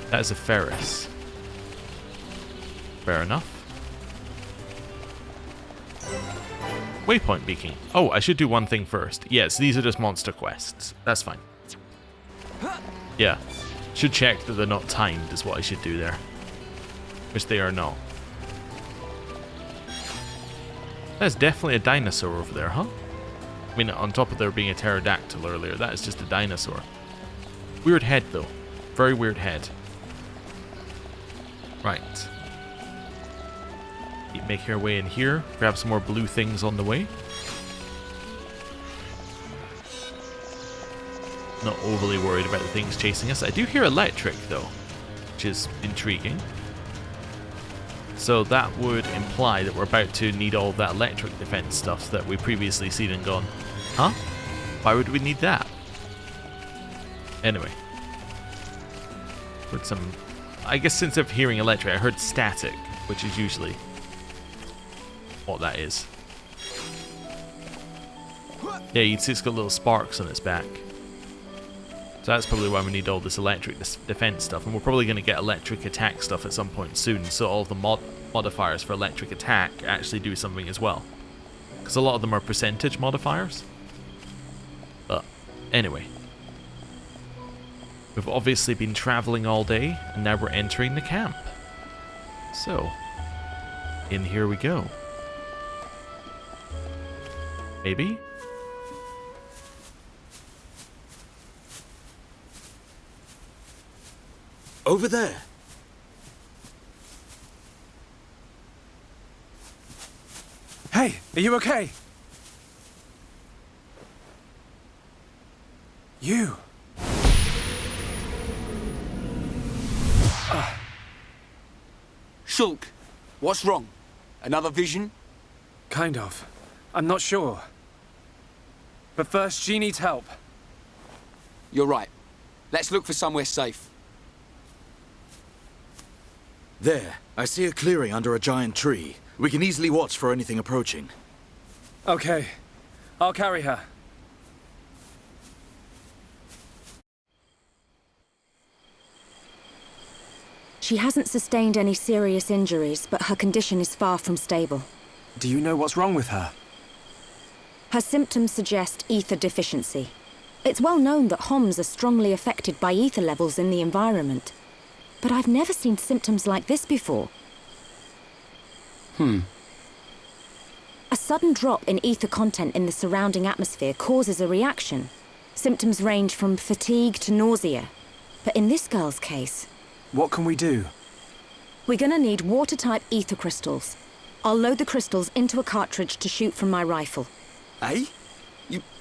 [SPEAKER 1] That is a Ferris. Fair enough. Waypoint beacon. Oh, I should do one thing first. Yes, these are just monster quests. That's fine. Yeah. Should check that they're not timed is what I should do there. Which they are not. That's definitely a dinosaur over there, huh? I mean, on top of there being a pterodactyl earlier, that is just a dinosaur. Weird head, though. Very weird head. Right. Keep making our way in here. Grab some more blue things on the way. Not overly worried about the things chasing us. I do hear electric, though, which is intriguing. So that would imply that we're about to need all that electric defense stuff that we previously seen and gone, huh? Why would we need that? Anyway. Heard some... I guess since I'm hearing electric, I heard static, which is usually what that is. Yeah, you can see it's got little sparks on its back. So that's probably why we need all this electric defense stuff, and we're probably going to get electric attack stuff at some point soon, so all of the modifiers for electric attack actually do something as well. Because a lot of them are percentage modifiers. But anyway. We've obviously been traveling all day, and now we're entering the camp. So, in here we go. Maybe?
[SPEAKER 5] Over there.
[SPEAKER 7] Hey, are you okay? You.
[SPEAKER 2] Shulk, what's wrong? Another vision?
[SPEAKER 7] Kind of. I'm not sure. But first, she needs help.
[SPEAKER 2] You're right. Let's look for somewhere safe.
[SPEAKER 5] There. I see a clearing under a giant tree. We can easily watch for anything approaching.
[SPEAKER 7] Okay. I'll carry her.
[SPEAKER 4] She hasn't sustained any serious injuries, but her condition is far from stable.
[SPEAKER 7] Do you know what's wrong with her?
[SPEAKER 4] Her symptoms suggest ether deficiency. It's well known that Homs are strongly affected by ether levels in the environment. But I've never seen symptoms like this before. A sudden drop in ether content in the surrounding atmosphere causes a reaction. Symptoms range from fatigue to nausea. But in this girl's case...
[SPEAKER 7] What can we do?
[SPEAKER 4] We're gonna need water-type ether crystals. I'll load the crystals into a cartridge to shoot from my rifle.
[SPEAKER 2] Eh?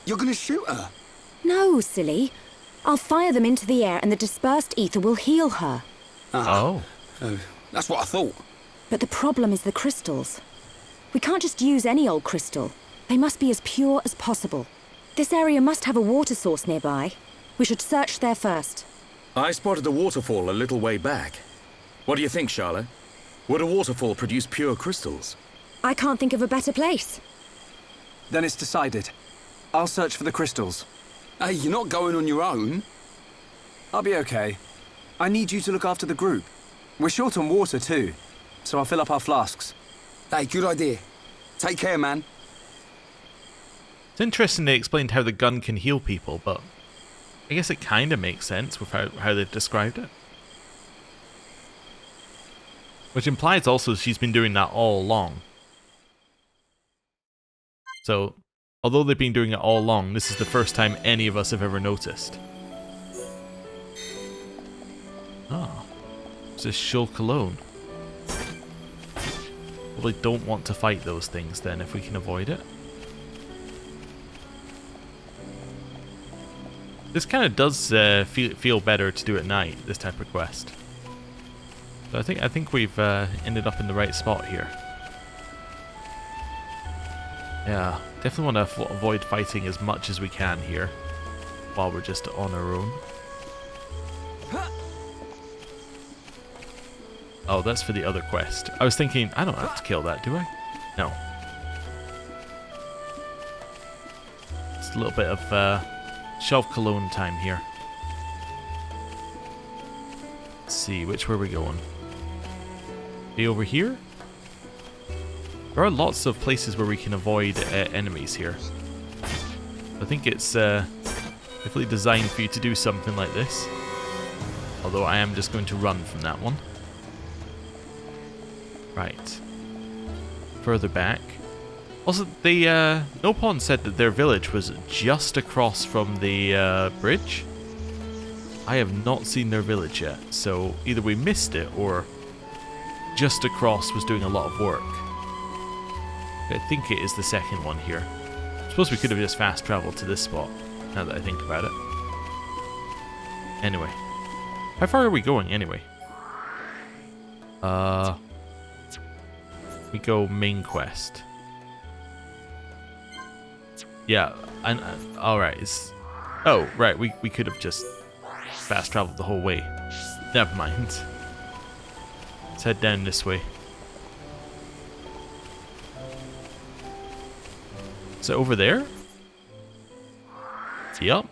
[SPEAKER 2] You're gonna shoot her?
[SPEAKER 4] No, silly. I'll fire them into the air and the dispersed ether will heal her.
[SPEAKER 1] Oh.
[SPEAKER 2] That's what I thought.
[SPEAKER 4] But the problem is the crystals. We can't just use any old crystal. They must be as pure as possible. This area must have a water source nearby. We should search there first.
[SPEAKER 5] I spotted a waterfall a little way back. What do you think, Charlotte? Would a waterfall produce pure crystals?
[SPEAKER 4] I can't think of a better place.
[SPEAKER 7] Then it's decided. I'll search for the crystals.
[SPEAKER 2] Hey, you're not going on your own.
[SPEAKER 7] I'll be okay. I need you to look after the group. We're short on water too, so I'll fill up our flasks.
[SPEAKER 2] Hey, good idea. Take care, man.
[SPEAKER 1] It's interesting they explained how the gun can heal people, but I guess it kind of makes sense with how they've described it. Which implies also she's been doing that all along. So, although they've been doing it all along, this is the first time any of us have ever noticed. Oh. It's this Shulk alone. Probably don't want to fight those things then if we can avoid it. This kind of does feel better to do at night, this type of quest. So I think we've ended up in the right spot here. Yeah, definitely want to avoid fighting as much as we can here while we're just on our own. Oh, that's for the other quest. I was thinking, I don't have to kill that, do I? No. It's a little bit of Shelf Cologne time here. Let's see, which way are we going? Be over here? There are lots of places where we can avoid enemies here. I think it's definitely designed for you to do something like this. Although I am just going to run from that one. Right. Further back. Also, the Nopon said that their village was just across from the bridge. I have not seen their village yet, so either we missed it or just across was doing a lot of work. I think it is the second one here. I suppose we could have just fast traveled to this spot, now that I think about it. Anyway. How far are we going, anyway? We go main quest. Yeah, and alright, oh, right, we could have just fast traveled the whole way. Never mind. Let's head down this way. Is it over there? Yep.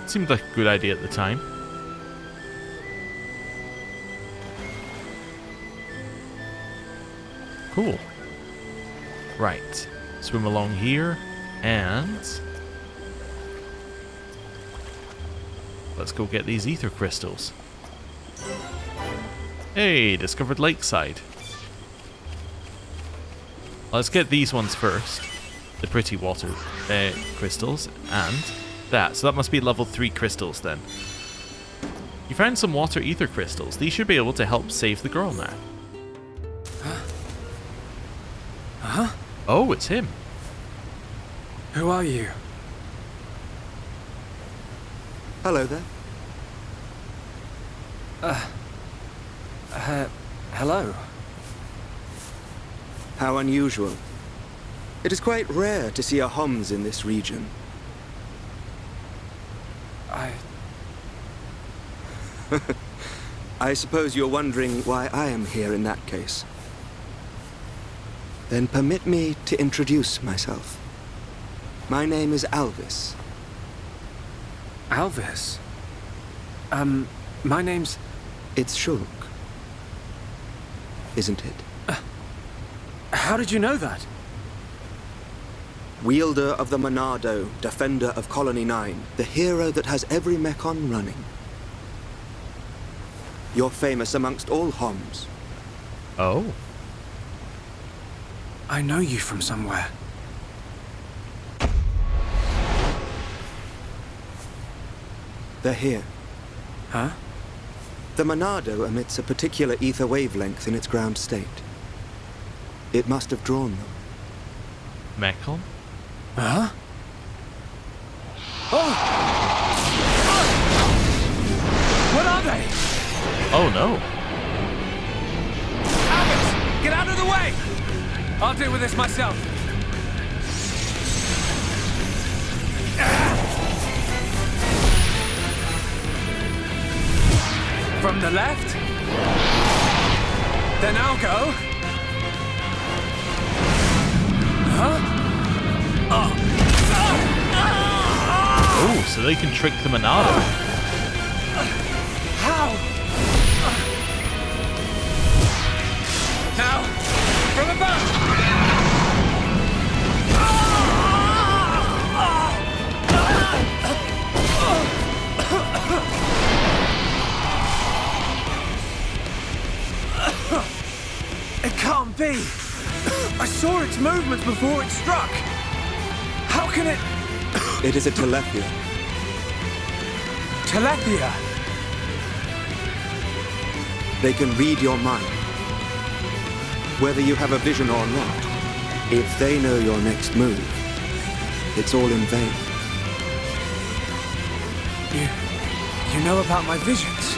[SPEAKER 1] Seemed like a good idea at the time. Cool. Right. Swim along here, and let's go get these ether crystals. Hey, discovered lakeside. Let's get these ones first. The pretty water crystals, and that. So that must be level 3 crystals then. You found some water ether crystals. These should be able to help save the girl now.
[SPEAKER 10] Huh?
[SPEAKER 1] Oh, it's him.
[SPEAKER 10] Who are you?
[SPEAKER 11] Hello there.
[SPEAKER 10] Hello.
[SPEAKER 11] How unusual. It is quite rare to see a Homs in this region. I suppose you're wondering why I am here in that case. Then permit me to introduce myself. My name is Alvis.
[SPEAKER 10] Alvis? My name's...
[SPEAKER 11] It's Shulk. Isn't it?
[SPEAKER 10] How did you know that?
[SPEAKER 11] Wielder of the Monado, defender of Colony 9, the hero that has every Mechon running. You're famous amongst all Homs.
[SPEAKER 1] Oh.
[SPEAKER 10] I know you from somewhere.
[SPEAKER 11] They're here.
[SPEAKER 10] Huh?
[SPEAKER 11] The Monado emits a particular ether wavelength in its ground state. It must have drawn them.
[SPEAKER 1] Mechon?
[SPEAKER 10] Huh? Oh! What are they?
[SPEAKER 1] Oh no.
[SPEAKER 10] Alvis, get out of the way! I'll deal with this myself. From the left? Then I'll go. Huh?
[SPEAKER 1] Oh, so they can trick the Monado.
[SPEAKER 10] How? Now, from above! It can't be! I saw its movements before it struck! How can it...
[SPEAKER 11] It is a Telephia.
[SPEAKER 10] Telephia?
[SPEAKER 11] They can read your mind. Whether you have a vision or not, if they know your next move, it's all in vain.
[SPEAKER 10] You know about my visions?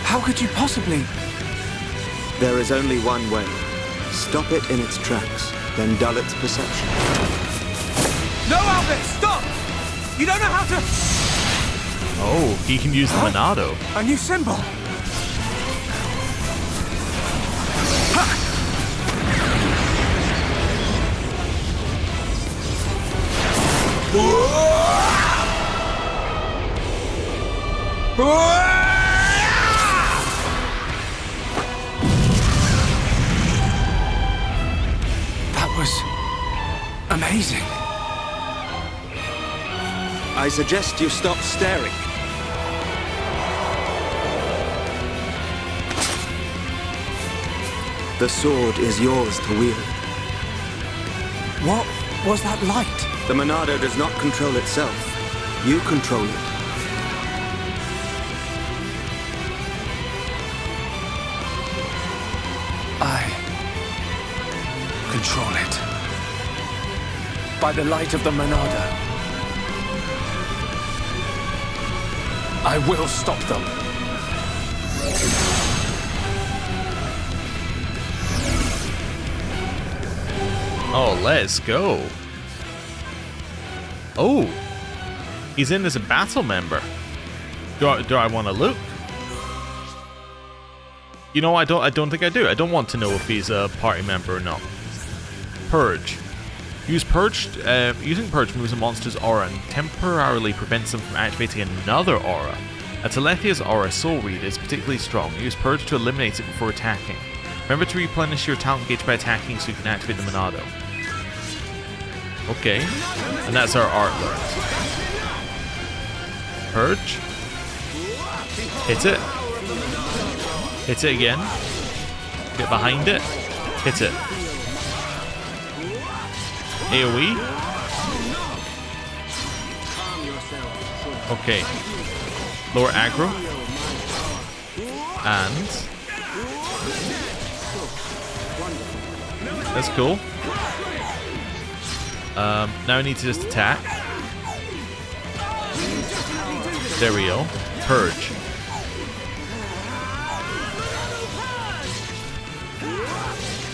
[SPEAKER 10] How could you possibly...
[SPEAKER 11] There is only one way. Stop it in its tracks, then dull its perception.
[SPEAKER 10] No, Alvis, stop! You don't know how to...
[SPEAKER 1] Oh, he can use the Monado.
[SPEAKER 10] A new symbol! That was amazing.
[SPEAKER 11] I suggest you stop staring. The sword is yours to wield.
[SPEAKER 10] What was that light?
[SPEAKER 11] The Monado does not control itself. You control it.
[SPEAKER 10] I control it. By the light of the Monado.
[SPEAKER 2] I will stop them.
[SPEAKER 1] Oh, let's go. Oh, he's in as a battle member. Do I want to look? You know, I don't think I do. I don't want to know if he's a party member or not. Purge. Using Purge moves a monster's aura and temporarily prevents them from activating another aura. A Telethia's aura Soul Read is particularly strong. Use Purge to eliminate it before attacking. Remember to replenish your talent gauge by attacking so you can activate the Monado. Okay, and that's our art learned. Purge. Hit it. Hit it again. Get behind it. Hit it. AoE. Okay. Lower aggro. And that's cool. Now I need to just attack. There we go. Purge.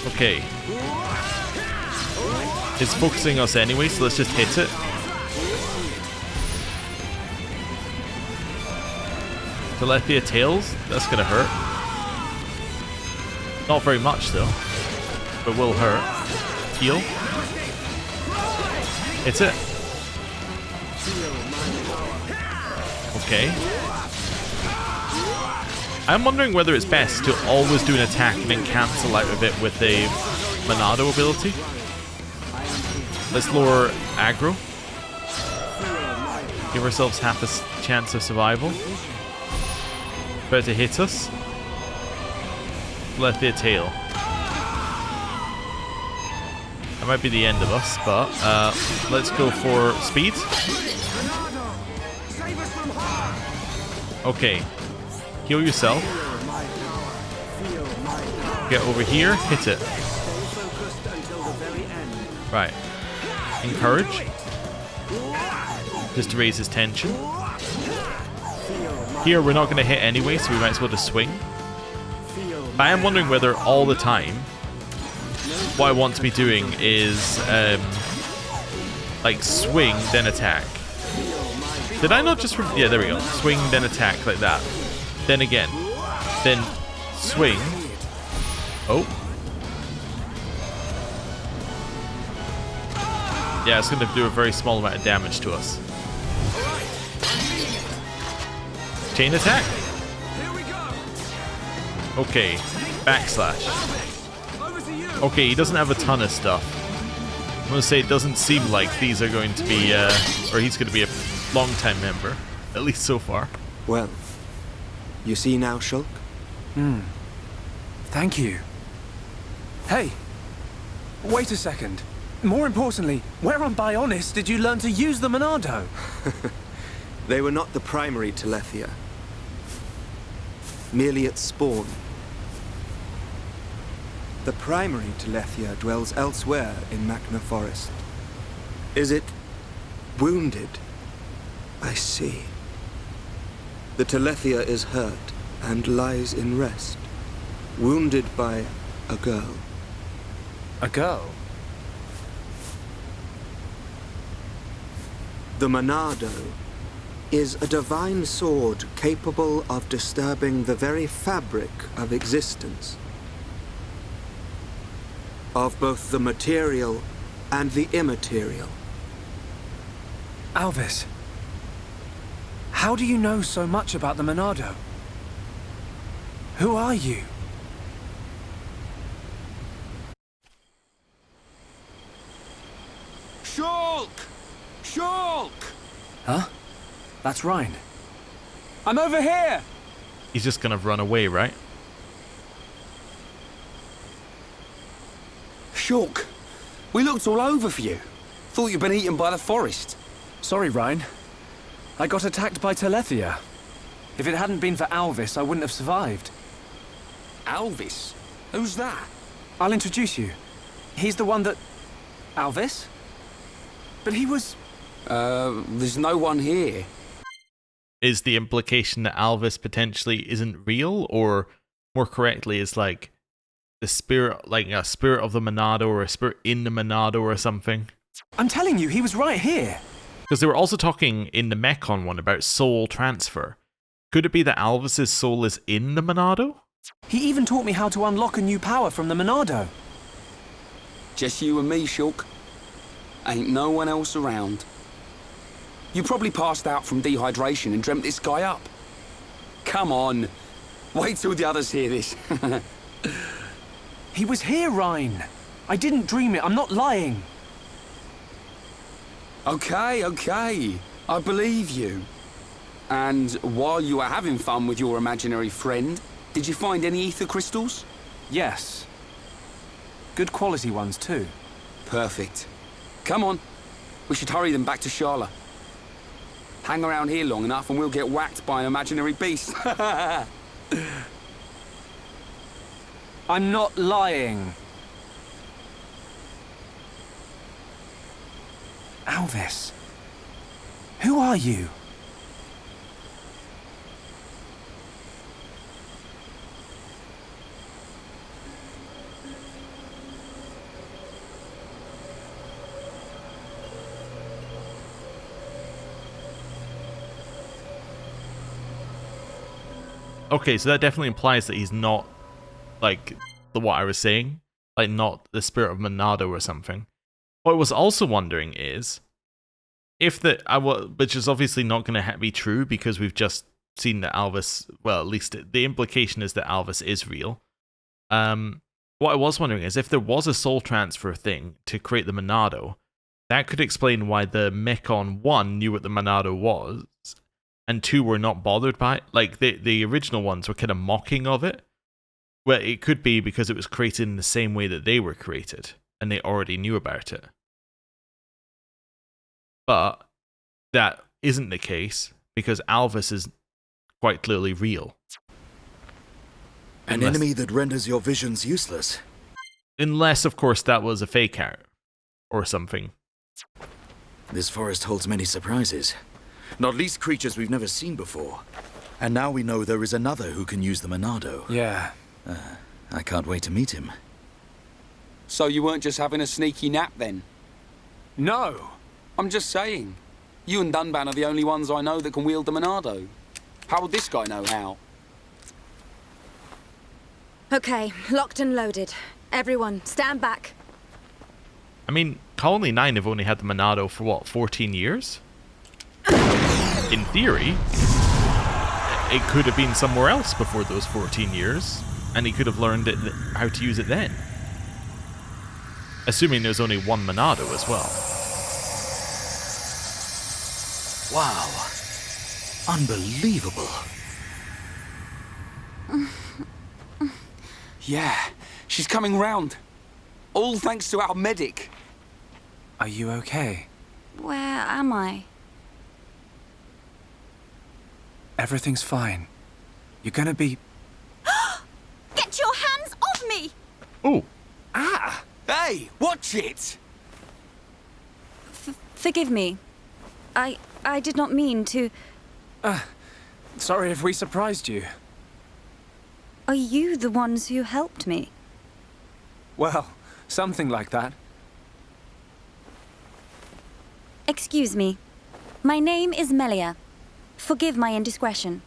[SPEAKER 1] Okay. It's focusing us anyway, so let's just hit it. Telethia Tails, that's gonna hurt. Not very much though, but will hurt. Heal. Hit it. Okay. I'm wondering whether it's best to always do an attack and then cancel out of it with a Monado ability. Let's lower aggro. Give ourselves half a chance of survival. Better to hit us. Left their tail. That might be the end of us, but let's go for speed. Okay. Heal yourself. Get over here. Hit it. Right. Encourage. Just to raise his tension. Here we're not going to hit anyway, so we might as well just swing. But I am wondering whether all the time what I want to be doing is like swing then attack. Did I not just... yeah, there we go. Swing then attack like that. Then again. Then swing. Oh. Yeah, it's going to do a very small amount of damage to us. Chain attack. Okay. Backslash. Okay, he doesn't have a ton of stuff. I'm going to say it doesn't seem like these are going to be, or he's going to be a long-time member. At least so far.
[SPEAKER 11] Well, you see now, Shulk?
[SPEAKER 10] Thank you. Hey, wait a second. More importantly, where on Bionis did you learn to use the Monado?
[SPEAKER 11] They were not the primary Telethia. Merely at spawn. The primary Telethia dwells elsewhere in Machna Forest. Is it wounded? I see. The Telethia is hurt and lies in rest, wounded by a girl.
[SPEAKER 10] A girl?
[SPEAKER 11] The Monado is a divine sword capable of disturbing the very fabric of existence. Of both the material and the immaterial.
[SPEAKER 10] Alvis, how do you know so much about the Monado? Who are you?
[SPEAKER 2] Shulk! Shulk!
[SPEAKER 10] Huh? That's Ryan. I'm over here!
[SPEAKER 1] He's just gonna run away, right?
[SPEAKER 2] Shulk, we looked all over for you. Thought you'd been eaten by the forest.
[SPEAKER 10] Sorry, Ryan. I got attacked by Telethia. If it hadn't been for Alvis, I wouldn't have survived.
[SPEAKER 2] Alvis? Who's that?
[SPEAKER 10] I'll introduce you. He's the one that... Alvis? But he was...
[SPEAKER 2] There's no one here.
[SPEAKER 1] is the implication that Alvis potentially isn't real, or more correctly is like the spirit, like a spirit of the Monado or a spirit in the Monado or something?
[SPEAKER 10] I'm telling you, he was right here.
[SPEAKER 1] Because they were also talking in the Mechon one about soul transfer. Could it be that Alvis's soul is in the Monado?
[SPEAKER 10] He even taught me how to unlock a new power from the Monado.
[SPEAKER 2] Just you and me, Shulk. Ain't no one else around. You probably passed out from dehydration and dreamt this guy up. Come on. Wait till the others hear this.
[SPEAKER 10] He was here, Ryan. I didn't dream it. I'm not lying.
[SPEAKER 2] Okay. I believe you. And while you were having fun with your imaginary friend, did you find any ether crystals?
[SPEAKER 10] Yes. Good quality ones, too.
[SPEAKER 2] Perfect. Come on. We should hurry them back to Shala. Hang around here long enough and we'll get whacked by an imaginary beast.
[SPEAKER 10] I'm not lying. Alvis, who are you?
[SPEAKER 1] Okay, so that definitely implies that he's not, like, what I was saying. Like, not the spirit of Monado or something. What I was also wondering is, if which is obviously not going to be true because we've just seen that Alvis, well, at least the implication is that Alvis is real. What I was wondering is, if there was a soul transfer thing to create the Monado, that could explain why the Mechon 1 knew what the Monado was, and 2 were not bothered by it. Like, the original ones were kind of mocking of it. Well, it could be because it was created in the same way that they were created, and they already knew about it. But that isn't the case, because Alvis is quite clearly real.
[SPEAKER 5] An enemy that renders your visions useless.
[SPEAKER 1] Unless, of course, that was a fake out, or something.
[SPEAKER 5] This forest holds many surprises. Not least creatures we've never seen before. And now we know there is another who can use the Monado.
[SPEAKER 10] Yeah.
[SPEAKER 5] I can't wait to meet him.
[SPEAKER 2] So you weren't just having a sneaky nap then?
[SPEAKER 10] No.
[SPEAKER 2] I'm just saying. You and Dunban are the only ones I know that can wield the Monado. How would this guy know how?
[SPEAKER 4] Okay, locked and loaded. Everyone, stand back.
[SPEAKER 1] I mean, Colony 9 have only had the Monado for, what, 14 years? In theory, it could have been somewhere else before those 14 years, and he could have learned how to use it then. Assuming there's only one Monado as well.
[SPEAKER 5] Wow. Unbelievable.
[SPEAKER 2] Yeah, she's coming round. All thanks to our medic.
[SPEAKER 10] Are you okay?
[SPEAKER 8] Where am I?
[SPEAKER 10] Everything's fine. You're gonna be...
[SPEAKER 8] Get your hands off me!
[SPEAKER 1] Oh.
[SPEAKER 2] Ah! Hey, watch it!
[SPEAKER 8] Forgive me. I did not mean to...
[SPEAKER 10] Sorry if we surprised you.
[SPEAKER 8] Are you the ones who helped me?
[SPEAKER 10] Well, something like that.
[SPEAKER 8] Excuse me. My name is Melia. Forgive my indiscretion.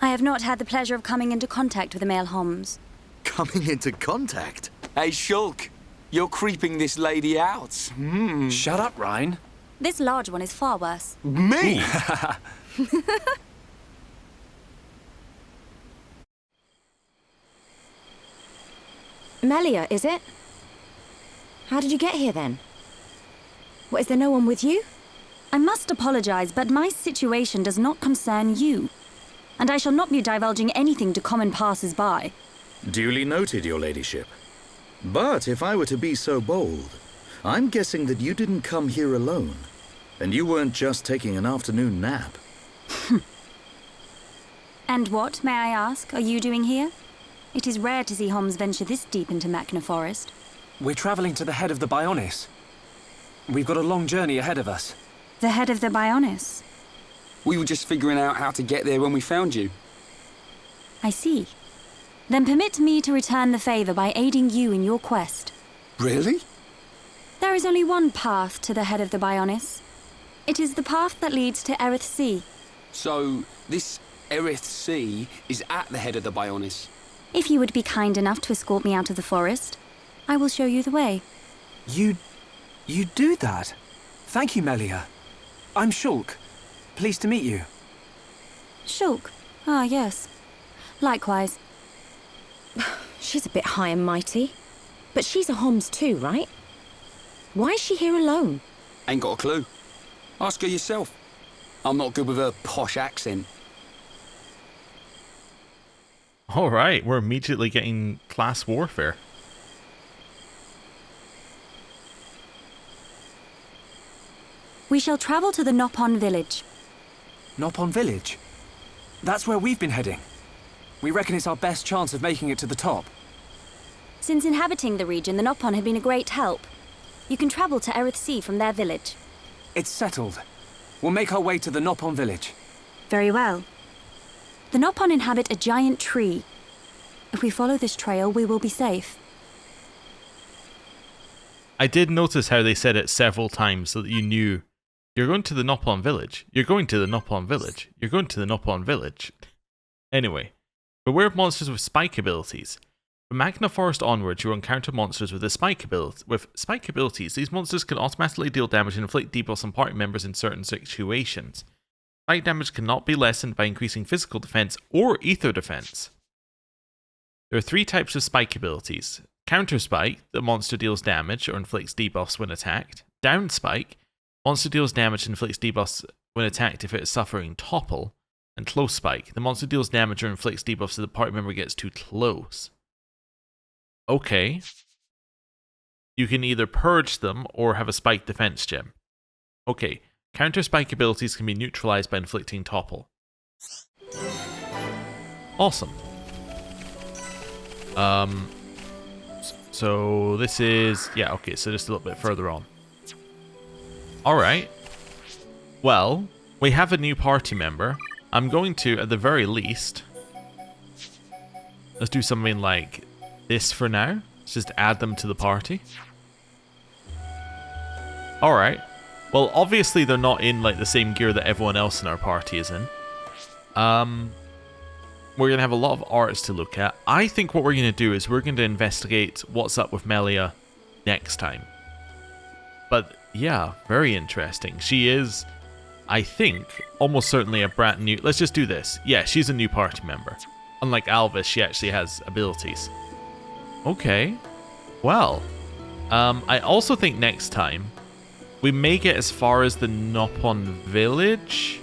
[SPEAKER 8] I have not had the pleasure of coming into contact with the male Homs.
[SPEAKER 5] Coming into contact?
[SPEAKER 2] Hey, Shulk, you're creeping this lady out.
[SPEAKER 10] Shut up, Ryan.
[SPEAKER 8] This large one is far worse.
[SPEAKER 2] Me?
[SPEAKER 4] Melia, is it? How did you get here then? What, is there no one with you?
[SPEAKER 8] I must apologize, but my situation does not concern you. And I shall not be divulging anything to common passers-by.
[SPEAKER 5] Duly noted, your ladyship. But if I were to be so bold, I'm guessing that you didn't come here alone. And you weren't just taking an afternoon nap.
[SPEAKER 8] And what, may I ask, are you doing here? It is rare to see Homs venture this deep into Machna Forest.
[SPEAKER 10] We're traveling to the head of the Bionis. We've got a long journey ahead of us.
[SPEAKER 8] The head of the Bionis?
[SPEAKER 2] We were just figuring out how to get there when we found you.
[SPEAKER 8] I see. Then permit me to return the favor by aiding you in your quest.
[SPEAKER 2] Really?
[SPEAKER 8] There is only one path to the head of the Bionis. It is the path that leads to Erith Sea.
[SPEAKER 2] So, this Erith Sea is at the head of the Bionis?
[SPEAKER 8] If you would be kind enough to escort me out of the forest, I will show you the way.
[SPEAKER 10] You do that? Thank you, Melia. I'm Shulk. Pleased to meet you.
[SPEAKER 8] Shulk? Ah, yes. Likewise.
[SPEAKER 4] She's a bit high and mighty. But she's a Homs too, right? Why is she here alone?
[SPEAKER 2] Ain't got a clue. Ask her yourself. I'm not good with her posh accent.
[SPEAKER 1] Alright, we're immediately getting class warfare.
[SPEAKER 8] We shall travel to the Nopon village.
[SPEAKER 10] Nopon village? That's where we've been heading. We reckon it's our best chance of making it to the top.
[SPEAKER 8] Since inhabiting the region, the Nopon have been a great help. You can travel to Erith Sea from their village.
[SPEAKER 10] It's settled. We'll make our way to the Nopon village.
[SPEAKER 8] Very well. The Nopon inhabit a giant tree. If we follow this trail, we will be safe.
[SPEAKER 1] I did notice how they said it several times so that you knew you're going to the Nopon village. You're going to the Nopon village. You're going to the Nopon village. Anyway, beware of monsters with spike abilities. From Magna Forest onwards, you'll encounter monsters with spike abilities. These monsters can automatically deal damage and inflict debuffs on party members in certain situations. Spike damage cannot be lessened by increasing physical defense or ether defense. There are 3 types of spike abilities. Counter Spike, the monster deals damage or inflicts debuffs when attacked. Down Spike, monster deals damage and inflicts debuffs when attacked if it is suffering topple. And Close Spike, the monster deals damage or inflicts debuffs if the party member gets too close. Okay. You can either purge them or have a spike defense gem. Okay, counter spike abilities can be neutralized by inflicting topple. Awesome. So this is, yeah, okay, so just a little bit further on. Alright. Well, we have a new party member. I'm going to, at the very least, let's do something like this for now. Let's just add them to the party. Alright. Well, obviously they're not in like the same gear that everyone else in our party is in. We're going to have a lot of arts to look at. I think what we're going to do is we're going to investigate what's up with Melia next time. But yeah, very interesting. She is, I think, almost certainly a brand new... Let's just do this. Yeah, she's a new party member. Unlike Alvis, she actually has abilities. Okay. Well, I also think next time we may get as far as the Nopon village,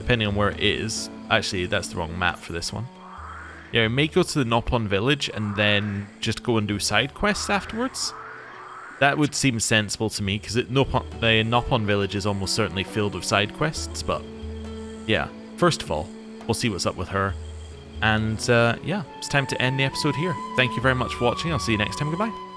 [SPEAKER 1] depending on where it is. Actually, that's the wrong map for this one. Yeah, we may go to the Nopon village and then just go and do side quests afterwards. That would seem sensible to me, because the Nopon village is almost certainly filled with side quests, but yeah. First of all, we'll see what's up with her. And yeah, it's time to end the episode here. Thank you very much for watching. I'll see you next time. Goodbye.